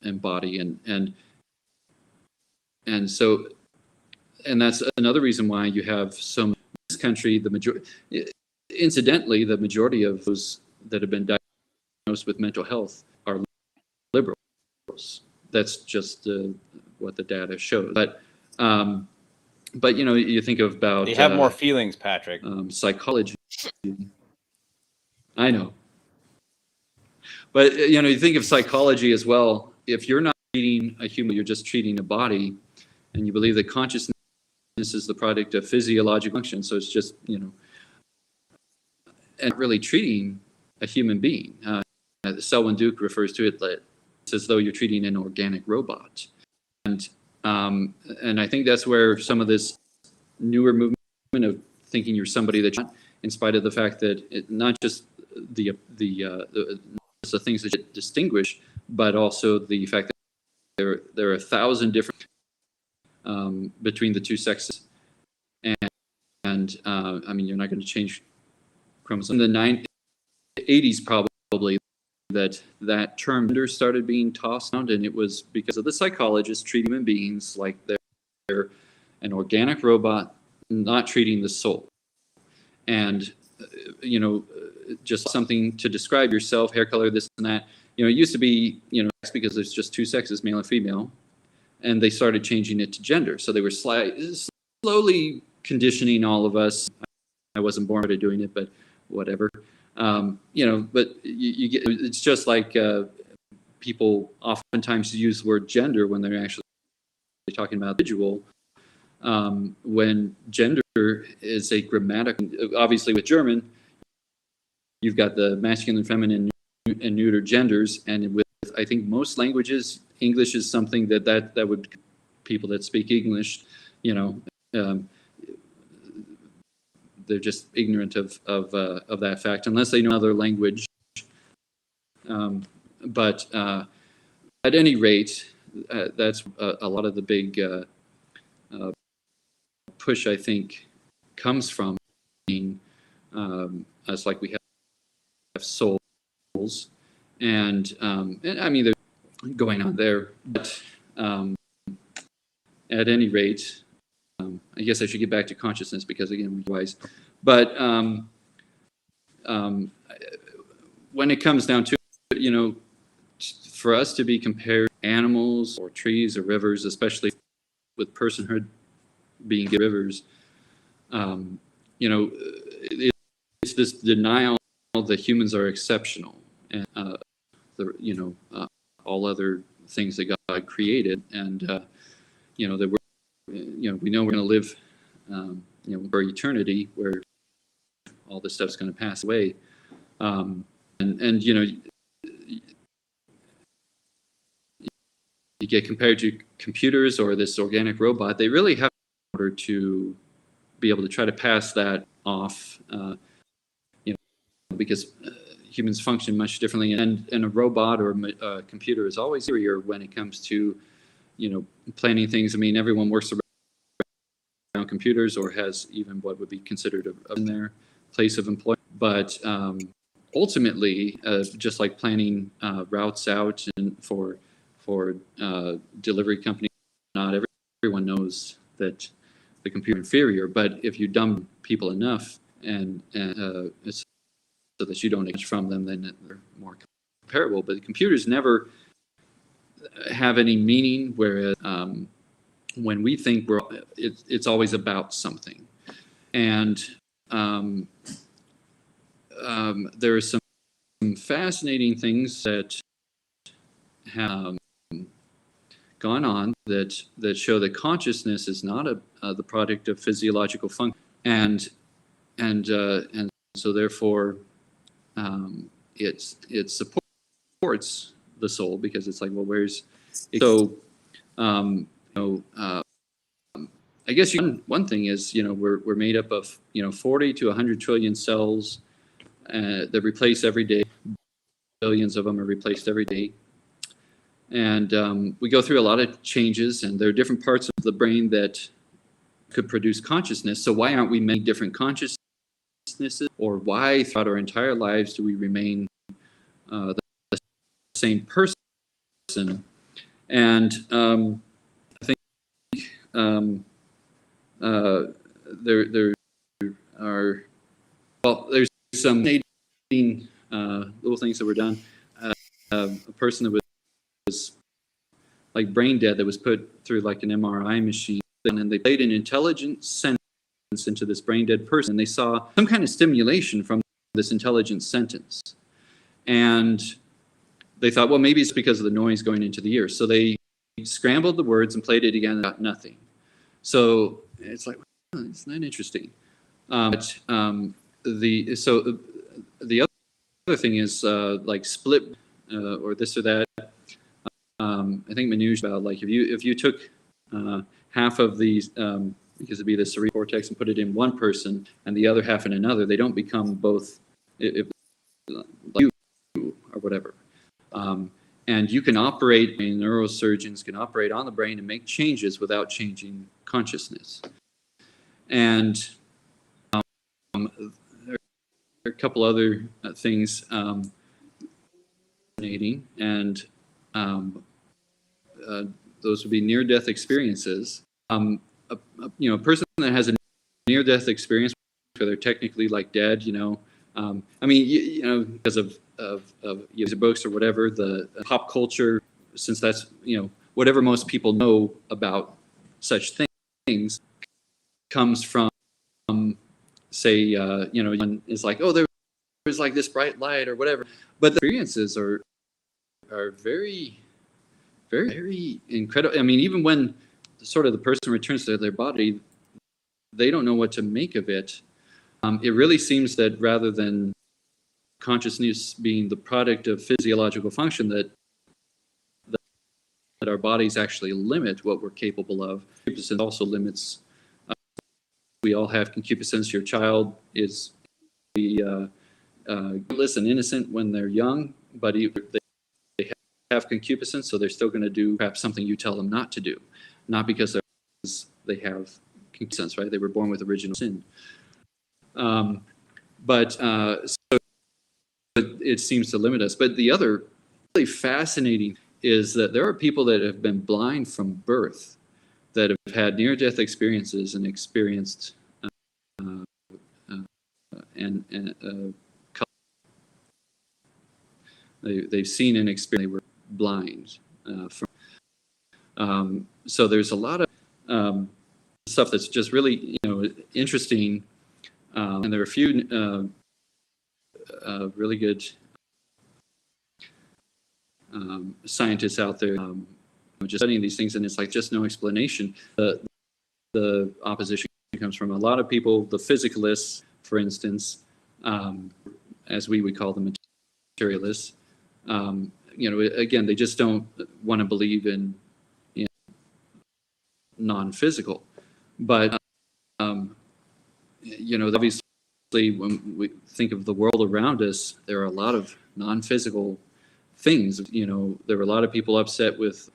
and body, and so, and that's another reason why you have some in this country, incidentally, the majority of those that have been diagnosed with mental health are liberals. That's just what the data shows. But you think about they have more feelings, Patrick. Psychology. I know, but you think of psychology as well. If you're not treating a human, you're just treating a body, and you believe that consciousness is the product of physiological function. So it's just and really treating a human being. Selwyn Duke refers to it as though you're treating an organic robot, and I think that's where some of this newer movement of thinking you're somebody that you're not, in spite of the fact that not just the things that you distinguish, but also the fact that there are 1,000 different between the two sexes, and I mean, you're not going to change chromosomes. In the 80s, probably, that term gender started being tossed around, and it was because of the psychologists treating human beings like they're an organic robot, not treating the soul. And just something to describe yourself, hair color, this and that. It used to be because there's just two sexes, male and female, and they started changing it to gender. So they were slowly conditioning all of us. I wasn't born to doing it, but whatever. But you get, it's just like people oftentimes use the word gender when they're actually talking about individual. When gender is a grammatical, obviously with German, you've got the masculine, feminine, and neuter genders, and with I think most languages, English is something that would people that speak English, they're just ignorant of that fact unless they know another language. But at any rate, that's a lot of the big push, I think, comes from being us, like we have souls, and I mean, they're going on there. But at any rate, I guess I should get back to consciousness because again, we're wise. But when it comes down to it, for us to be compared to animals or trees or rivers, especially with personhood being rivers, it's this denial that humans are exceptional and all other things that God created, and that we know we're going to live for eternity where all this stuff's going to pass away, and you get compared to computers or this organic robot. They really have in order to be able to try to pass that off, because humans function much differently, and a robot or a computer is always superior when it comes to planning things. I mean, everyone works around computers or has even what would be considered in their place of employment, but ultimately, just like planning routes out and for delivery companies, not everyone knows that the computer is inferior, but if you dumb people enough and so that you don't get from them, then they're more comparable. But the computers never have any meaning, whereas when we think it's always about something. And there are some fascinating things that have gone on that show that consciousness is not the product of physiological function, and so therefore it supports the soul, because it's like, well, where's it? So I guess one thing is, we're made up of 40 to 100 trillion cells that replace every day. Billions of them are replaced every day. And we go through a lot of changes, and there are different parts of the brain that could produce consciousness. So why aren't we many different consciousnesses? Or why throughout our entire lives do we remain the same person? And I think there are, there's some fascinating little things that were done. A person that was like brain dead that was put through like an MRI machine, and they played an intelligent sentence into this brain dead person, and they saw some kind of stimulation from this intelligent sentence. And they thought, well, maybe it's because of the noise going into the ear. So they scrambled the words and played it again and got nothing. So it's like, well, it's not interesting. The other thing is like split or this or that. I think Manoj about like if you took half of these, because it'd be the cerebral cortex, and put it in one person and the other half in another, they don't become both if you or whatever. And you can operate, neurosurgeons can operate on the brain and make changes without changing consciousness. And there are a couple other things fascinating, and those would be near-death experiences. A person that has a near-death experience, where they're technically like dead, because of user books or whatever, the pop culture, since that's whatever most people know about such things, comes from say is like, oh, there was like this bright light or whatever, but the experiences are very, very, very incredible. I mean, even when sort of the person returns to their body, they don't know what to make of it. It really seems that rather than consciousness being the product of physiological function, that our bodies actually limit what we're capable of. Concupiscence also limits. We all have concupiscence. Your child is guiltless and innocent when they're young, but they have concupiscence, so they're still going to do perhaps something you tell them not to do, not because they have concupiscence, right? They were born with original sin. So it seems to limit us. But the other really fascinating is that there are people that have been blind from birth, that have had near-death experiences and experienced they've seen and experienced. They were blind so there's a lot of stuff that's just really interesting, and there are a few really good scientists out there just studying these things, and it's like just no explanation. The opposition comes from a lot of people, the physicalists, for instance, as we would call them, materialists. Again, they just don't want to believe in non-physical. But obviously, when we think of the world around us, there are a lot of non-physical things. There were a lot of people upset with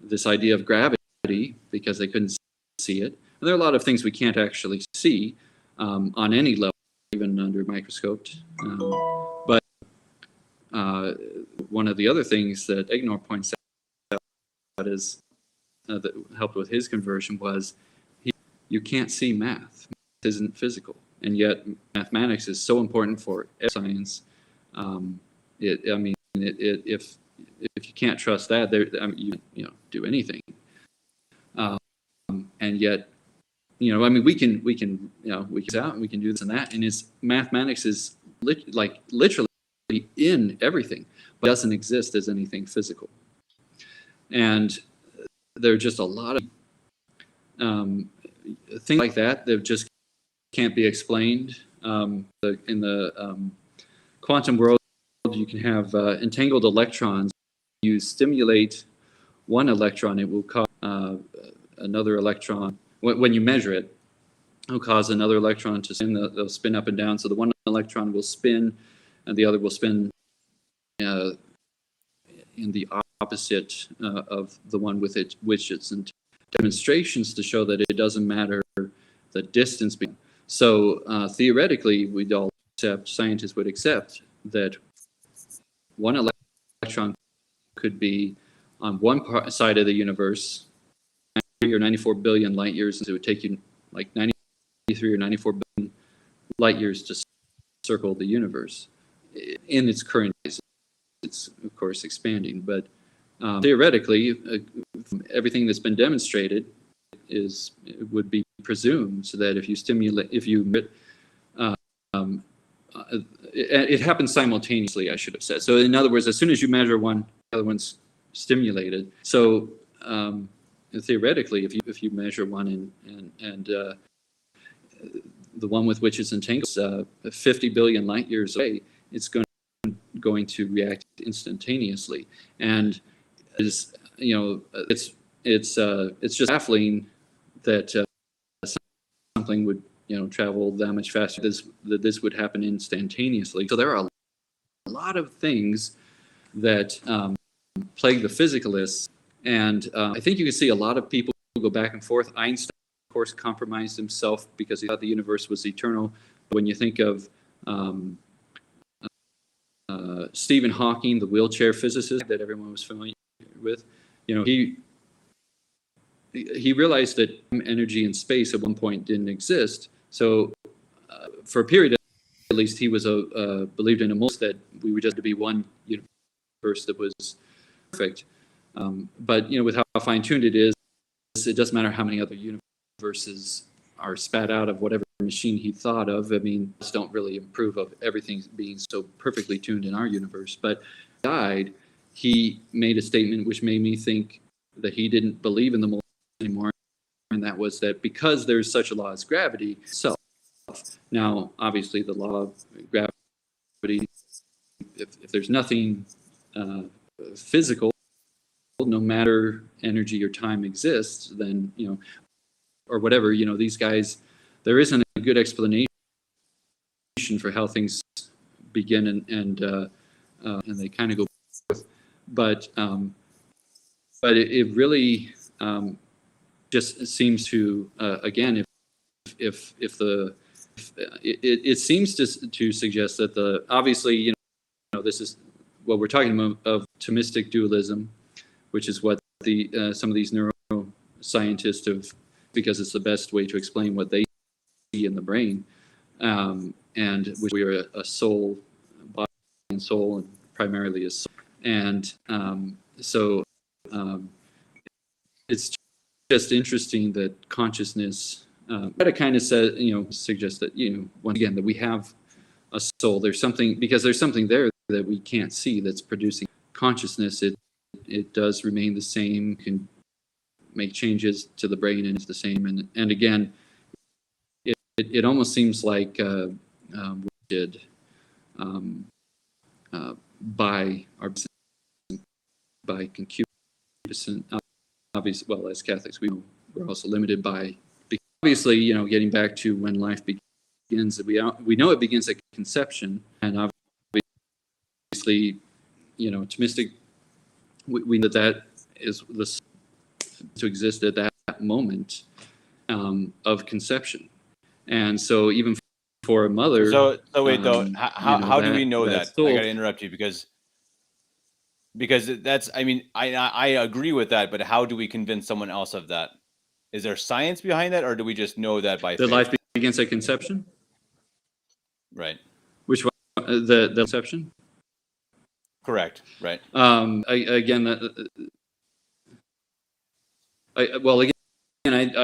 this idea of gravity because they couldn't see it. And there are a lot of things we can't actually see on any level, even under a microscope. But one of the other things that Egnor points out is that helped with his conversion was you can't see math. Math isn't physical, and yet mathematics is so important for science. If you can't trust that, you do anything. And yet, we can out and we can do this and that, and mathematics is literally in everything, but doesn't exist as anything physical. And there are just a lot of things like that just can't be explained. In the quantum world, you can have entangled electrons. You stimulate one electron, it will cause another electron when you measure it, it'll cause another electron to spin. They'll spin up and down. So the one electron will spin, and the other will spin in the opposite of the one with it, which it's in demonstrations to show that it doesn't matter the distance. So theoretically, we'd all accept, scientists would accept that one electron could be on one side of the universe, 93 or 94 billion light years, and it would take you like 93 or 94 billion light years to circle the universe in its current phase. It's of course expanding, but theoretically, everything that's been demonstrated would be presumed, so that if you it happens simultaneously, I should have said. So in other words, as soon as you measure one, the other one's stimulated. So theoretically, if you measure one and the one with which it's entangled 50 billion light years away, it's going to react instantaneously. And it's just baffling that something would travel that much faster. That this would happen instantaneously. So there are a lot of things that plague the physicalists, and I think you can see a lot of people go back and forth. Einstein, of course, compromised himself because he thought the universe was eternal. When you think of Stephen Hawking, the wheelchair physicist that everyone was familiar with, he realized that energy and space at one point didn't exist. So for a period, at least, he was believed in a most that we would just be one universe that was perfect. But with how fine-tuned it is, it doesn't matter how many other universes are spat out of whatever machine he thought of. I mean, just don't really improve of everything being so perfectly tuned in our universe. But died, he made a statement which made me think that he didn't believe in the multiverse anymore, and that was that because there's such a law as gravity itself. Now, obviously, the law of gravity, if there's nothing physical, no matter energy or time exists, then or whatever, these guys, there isn't a good explanation for how things begin and they kind of go forth. But it really just seems to again, it seems to suggest that obviously this is what we're talking about of Thomistic dualism, which is what some of these neuroscientists have, because it's the best way to explain what they see in the brain, and which we are a soul, body and soul, and primarily a soul. And so it's just interesting that consciousness, that kind of says, suggests that, once again, that we have a soul. There's something, because there's something there that we can't see that's producing consciousness. It does remain the same, can make changes to the brain, and it's the same. And again, it almost seems like we did by concupiscence. Obviously, well, as Catholics, we're also limited by, obviously, getting back to when life begins. We know it begins at conception, and obviously, Thomistic, we know that is to exist at that moment of conception. And so even for a mother, so wait, though, how do we know that? I got to interrupt you because that's, I mean, I agree with that, but how do we convince someone else of that? Is there science behind that, or do we just know that by faith? Life begins at conception? Right. Which one? The conception? Correct. Right. Again, I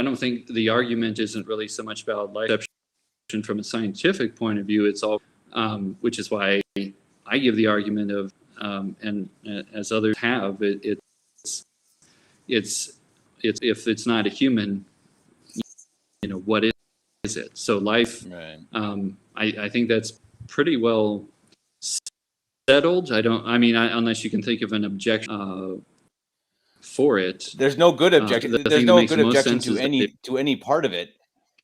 don't think the argument isn't really so much about life conception from a scientific point of view. It's all, which is why I give the argument of, and as others have, it's if it's not a human, what is it? So life, right. I think that's pretty well settled. Unless you can think of an objection for it. There's no good objection. the There's thing that no makes good the most objection sense to is that any part of it,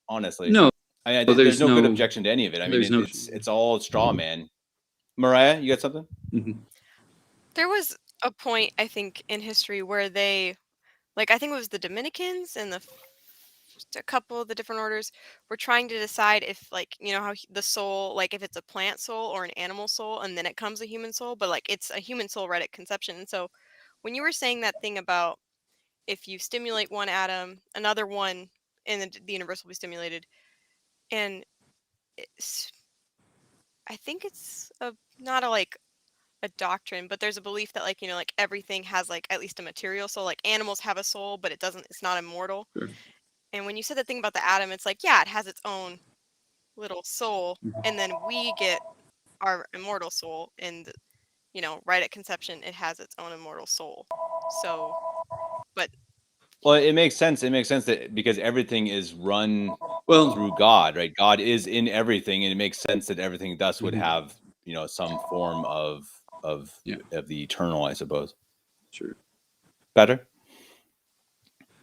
honestly. no, There's no good no- objection to any of it. I mean, there's no- it's all straw man. Mariah, you got something? Mhm. There was a point, I think, in history where they, like, I think it was the Dominicans and a couple of the different orders were trying to decide if, like, you know how the soul, like, if it's a plant soul or an animal soul, and then it comes a human soul, but like it's a human soul right at conception. And so when you were saying that thing about if you stimulate one atom, another one in the universe will be stimulated, and it's, I think it's a not a like a doctrine, but there's a belief that, like, you know, like everything has like at least a material soul. Like animals have a soul, but it's not immortal. Sure. And when you said the thing about the atom, it's like, yeah, it has its own little soul, and then we get our immortal soul, and you know, right at conception, it has its own immortal soul. So, but Well, it makes sense. It makes sense that because everything is run Well, through God, right? God is in everything, and it makes sense that everything thus would Mhm. have, some form Yeah. of the eternal, I suppose. sure. Better?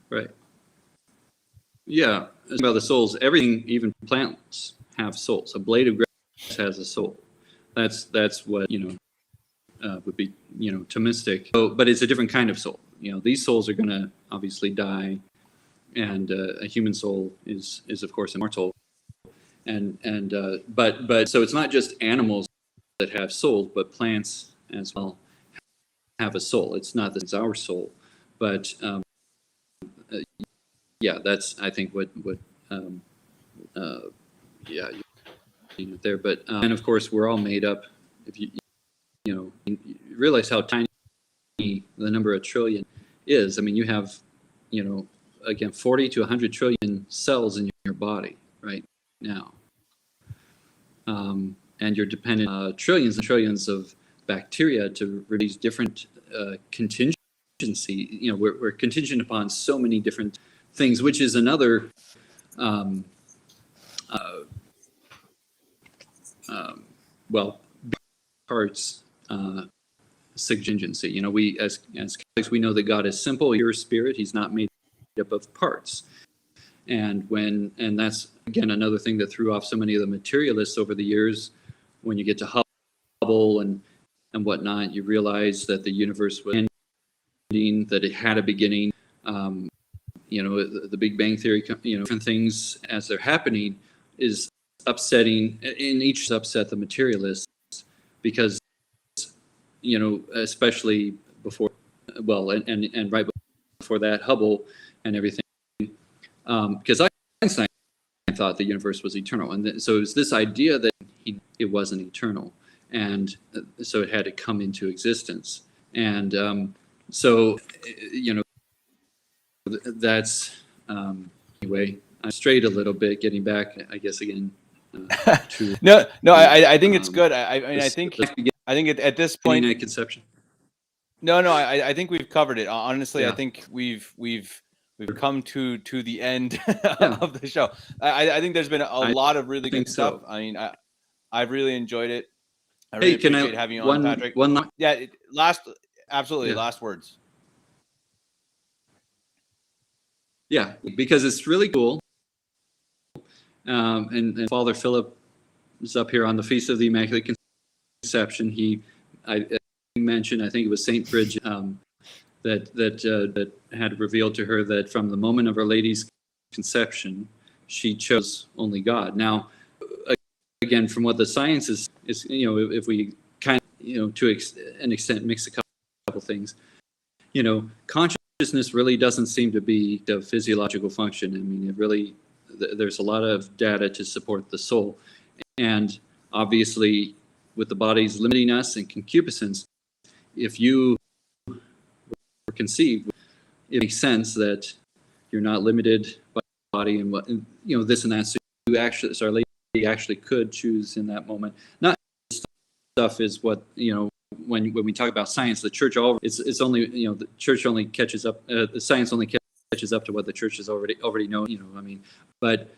Right. Yeah. About the souls, everything, even plants have souls. A blade of grass has a soul. That's what, would be, Thomistic. So, but it's a different kind of soul. These souls are going to obviously die, and a human soul is of course immortal. But so it's not just animals that have souls, but plants as well have a soul. It's not that it's our soul, but yeah, that's I think what yeah there. But and of course we're all made up. If you realize how tiny the number of trillion is. I mean, you have again 40 to 100 trillion cells in your body right now, and you're dependent on trillions and trillions of bacteria to release different contingency. We're contingent upon so many different things, which is another uh, well parts suggency. We as Catholics, we know that God is simple, pure spirit. He's not made up of parts. And that's again another thing that threw off so many of the materialists over the years. When you get to Hubble and whatnot, you realize that the universe was ending, that it had a beginning. The Big Bang Theory, different things as they're happening is upsetting, and each upset the materialists because especially before, well, and right before that, Hubble and everything, because Einstein thought the universe was eternal, and so it was this idea that it wasn't eternal, and so it had to come into existence, and so that's anyway. I'm strayed a little bit, getting back, I guess, again. To No, I think it's good. I mean, this- I think at this point, beginning at conception. no, I think we've covered it. Honestly, I Yeah. think we've come to the end Yeah. of the show. I think there's been a lot of really think good stuff. so. I mean, I've really enjoyed it. I really Hey, can appreciate I having you on, one Patrick. one Yeah, absolutely, Yeah. last words. Yeah, because it's really cool. And Father Philip is up here on the Feast of the Immaculate Conception. I mentioned, I think it was Saint Bridget, that had revealed to her that from the moment of Our Lady's conception, she chose only God. Now, again, from what the science is if we kind of to an extent mix a couple things, consciousness really doesn't seem to be a physiological function. I mean, it really there's a lot of data to support the soul, and obviously with the body's limiting us and concupiscence, if you were conceived, it makes sense that you're not limited by the body and what this and that. So Our Lady actually could choose in that moment. Not stuff is what when we talk about science, the church it's only the church only catches up. The science only catches up to what the church has already known. I mean, but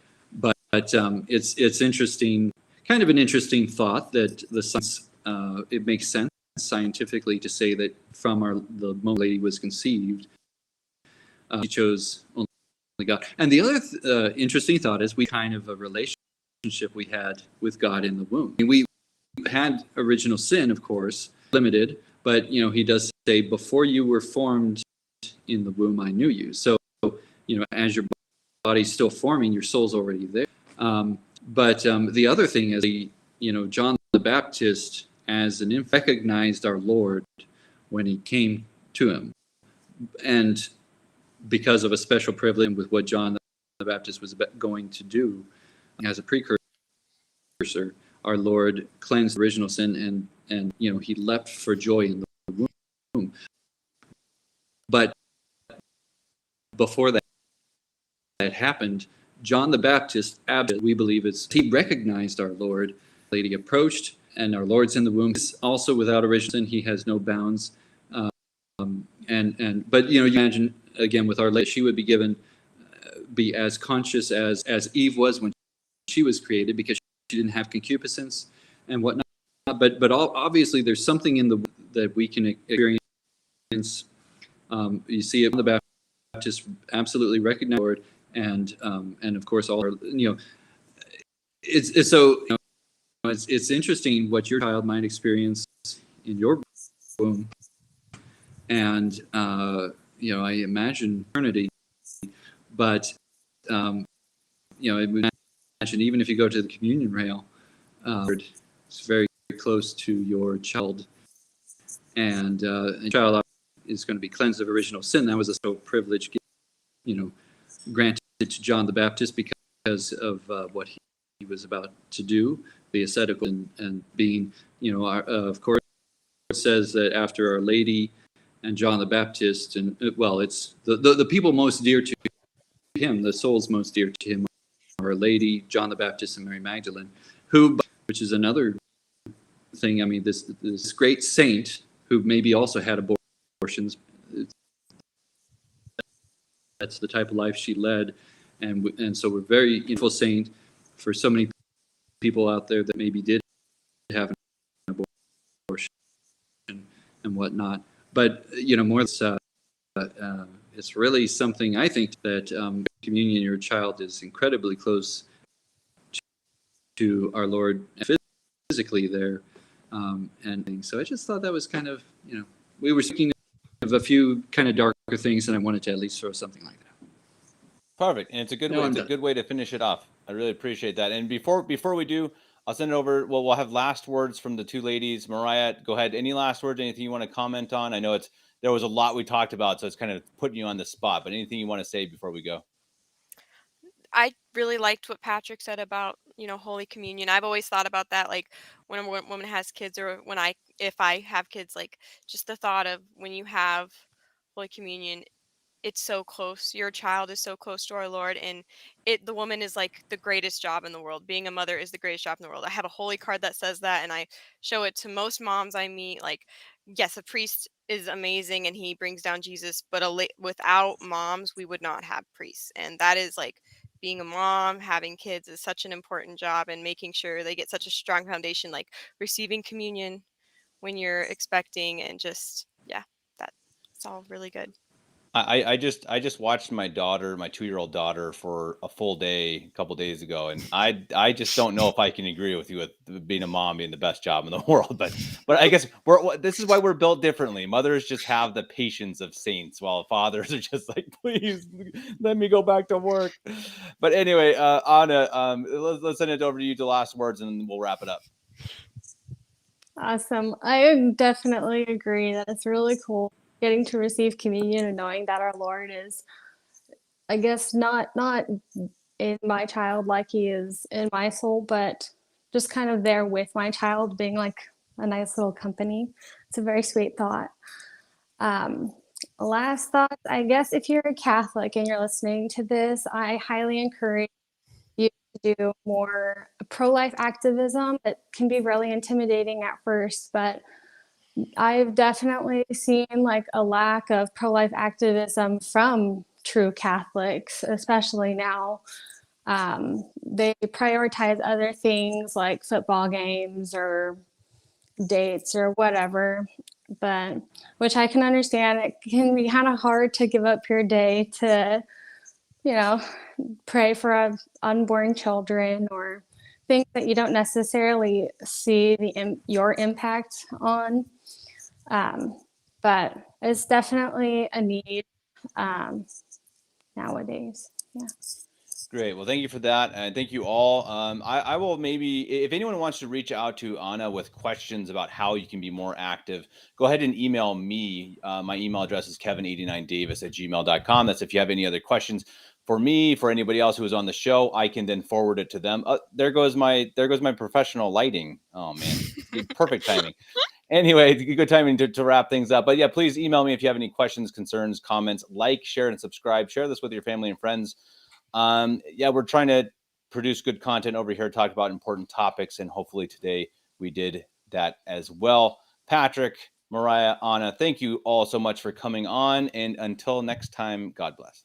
it's interesting, kind of an interesting thought that the science it makes sense scientifically to say that from the moment Lady was conceived, He chose only God. And the other interesting thought is we kind of a relationship we had with God in the womb. We had original sin, of course, limited, but he does say, before you were formed in the womb, I knew you. So, as your body's still forming, your soul's already there. But the other thing is, John the Baptist, as an infant, recognized our Lord when he came to him. And because of a special privilege with what John the Baptist was going to do as a precursor, our Lord cleansed the original sin, and he leapt for joy in the womb. But before that happened, John the Baptist, we believe, he recognized our Lord. Lady approached, and our Lord's in the womb. Also, without original sin, he has no bounds. But you imagine again with Our Lady, she would be as conscious as Eve was when she was created, because she didn't have concupiscence and whatnot. But obviously, there's something in that we can experience. You see it in the Baptist absolutely recognize the Lord, and of course all our, it's so it's interesting what your child might experience in your womb, and I imagine eternity, but imagine even if you go to the communion rail, it's very close to your child, and the child is going to be cleansed of original sin. That was a so privileged, granted to John the Baptist because of what he was about to do, the ascetical and being, of course, it says that after Our Lady and John the Baptist, and it's the people most dear to him, the souls most dear to him, Our Lady, John the Baptist, and Mary Magdalene, which is another thing. I mean, this great saint who maybe also had abortions. That's the type of life she led, and so we're very thankful saint for so many people out there that maybe did have an abortion and whatnot. But more it's really something I think that communion in your child is incredibly close to our Lord physically there, and so I just thought that was kind of we were speaking of a few kind of darker things, and I wanted to at least throw something like that. Perfect, and it's a good way. It's a good way to finish it off. I really appreciate that. And before we do, I'll send it over. Well, we'll have last words from the two ladies. Mariah, go ahead. Any last words? Anything you want to comment on? I know there was a lot we talked about, so it's kind of putting you on the spot. But anything you want to say before we go? I really liked what Patrick said about, Holy Communion. I've always thought about that, like when a woman has kids, or if I have kids, like just the thought of when you have Holy Communion, it's so close. Your child is so close to our Lord, and the woman is like the greatest job in the world. Being a mother is the greatest job in the world. I have a holy card that says that, and I show it to most moms I meet. Like, yes, a priest is amazing and he brings down Jesus, but without moms, we would not have priests. And that is like being a mom, having kids is such an important job, and making sure they get such a strong foundation, like receiving communion when you're expecting, and just, yeah, that's all really good. I just watched my 2-year-old daughter for a full day a couple days ago, and I just don't know if I can agree with you with being a mom being the best job in the world, but I guess this is why we're built differently. Mothers just have the patience of saints, while fathers are just like, please let me go back to work. But anyway, Aunna, let's send it over to you to last words, and then we'll wrap it up. Awesome. I definitely agree that it's really cool getting to receive communion and knowing that our Lord is, I guess, not in my child like he is in my soul, but just kind of there with my child, being like a nice little company. It's a very sweet thought. Last thought, I guess if you're a Catholic and you're listening to this, I highly encourage you to do more pro-life activism. It can be really intimidating at first, but I've definitely seen like a lack of pro-life activism from true Catholics, especially now. They prioritize other things like football games or dates or whatever but which I can understand. It can be kind of hard to give up your day to, you know, pray for unborn children or things that you don't necessarily see your impact on. But it's definitely a need nowadays. Yeah. Great. Well, thank you for that. And thank you all. I will maybe, if anyone wants to reach out to Aunna with questions about how you can be more active, go ahead and email me. My email address is kevin89davis@gmail.com. That's if you have any other questions for me, for anybody else who is on the show, I can then forward it to them. There goes my professional lighting. Oh man, perfect timing. Anyway, good timing to wrap things up. But yeah, please email me if you have any questions, concerns, comments. Like, share, and subscribe. Share this with your family and friends. Yeah, we're trying to produce good content over here, talk about important topics, and hopefully today we did that as well. Patrick, Mariah, Aunna, thank you all so much for coming on, and until next time, God bless.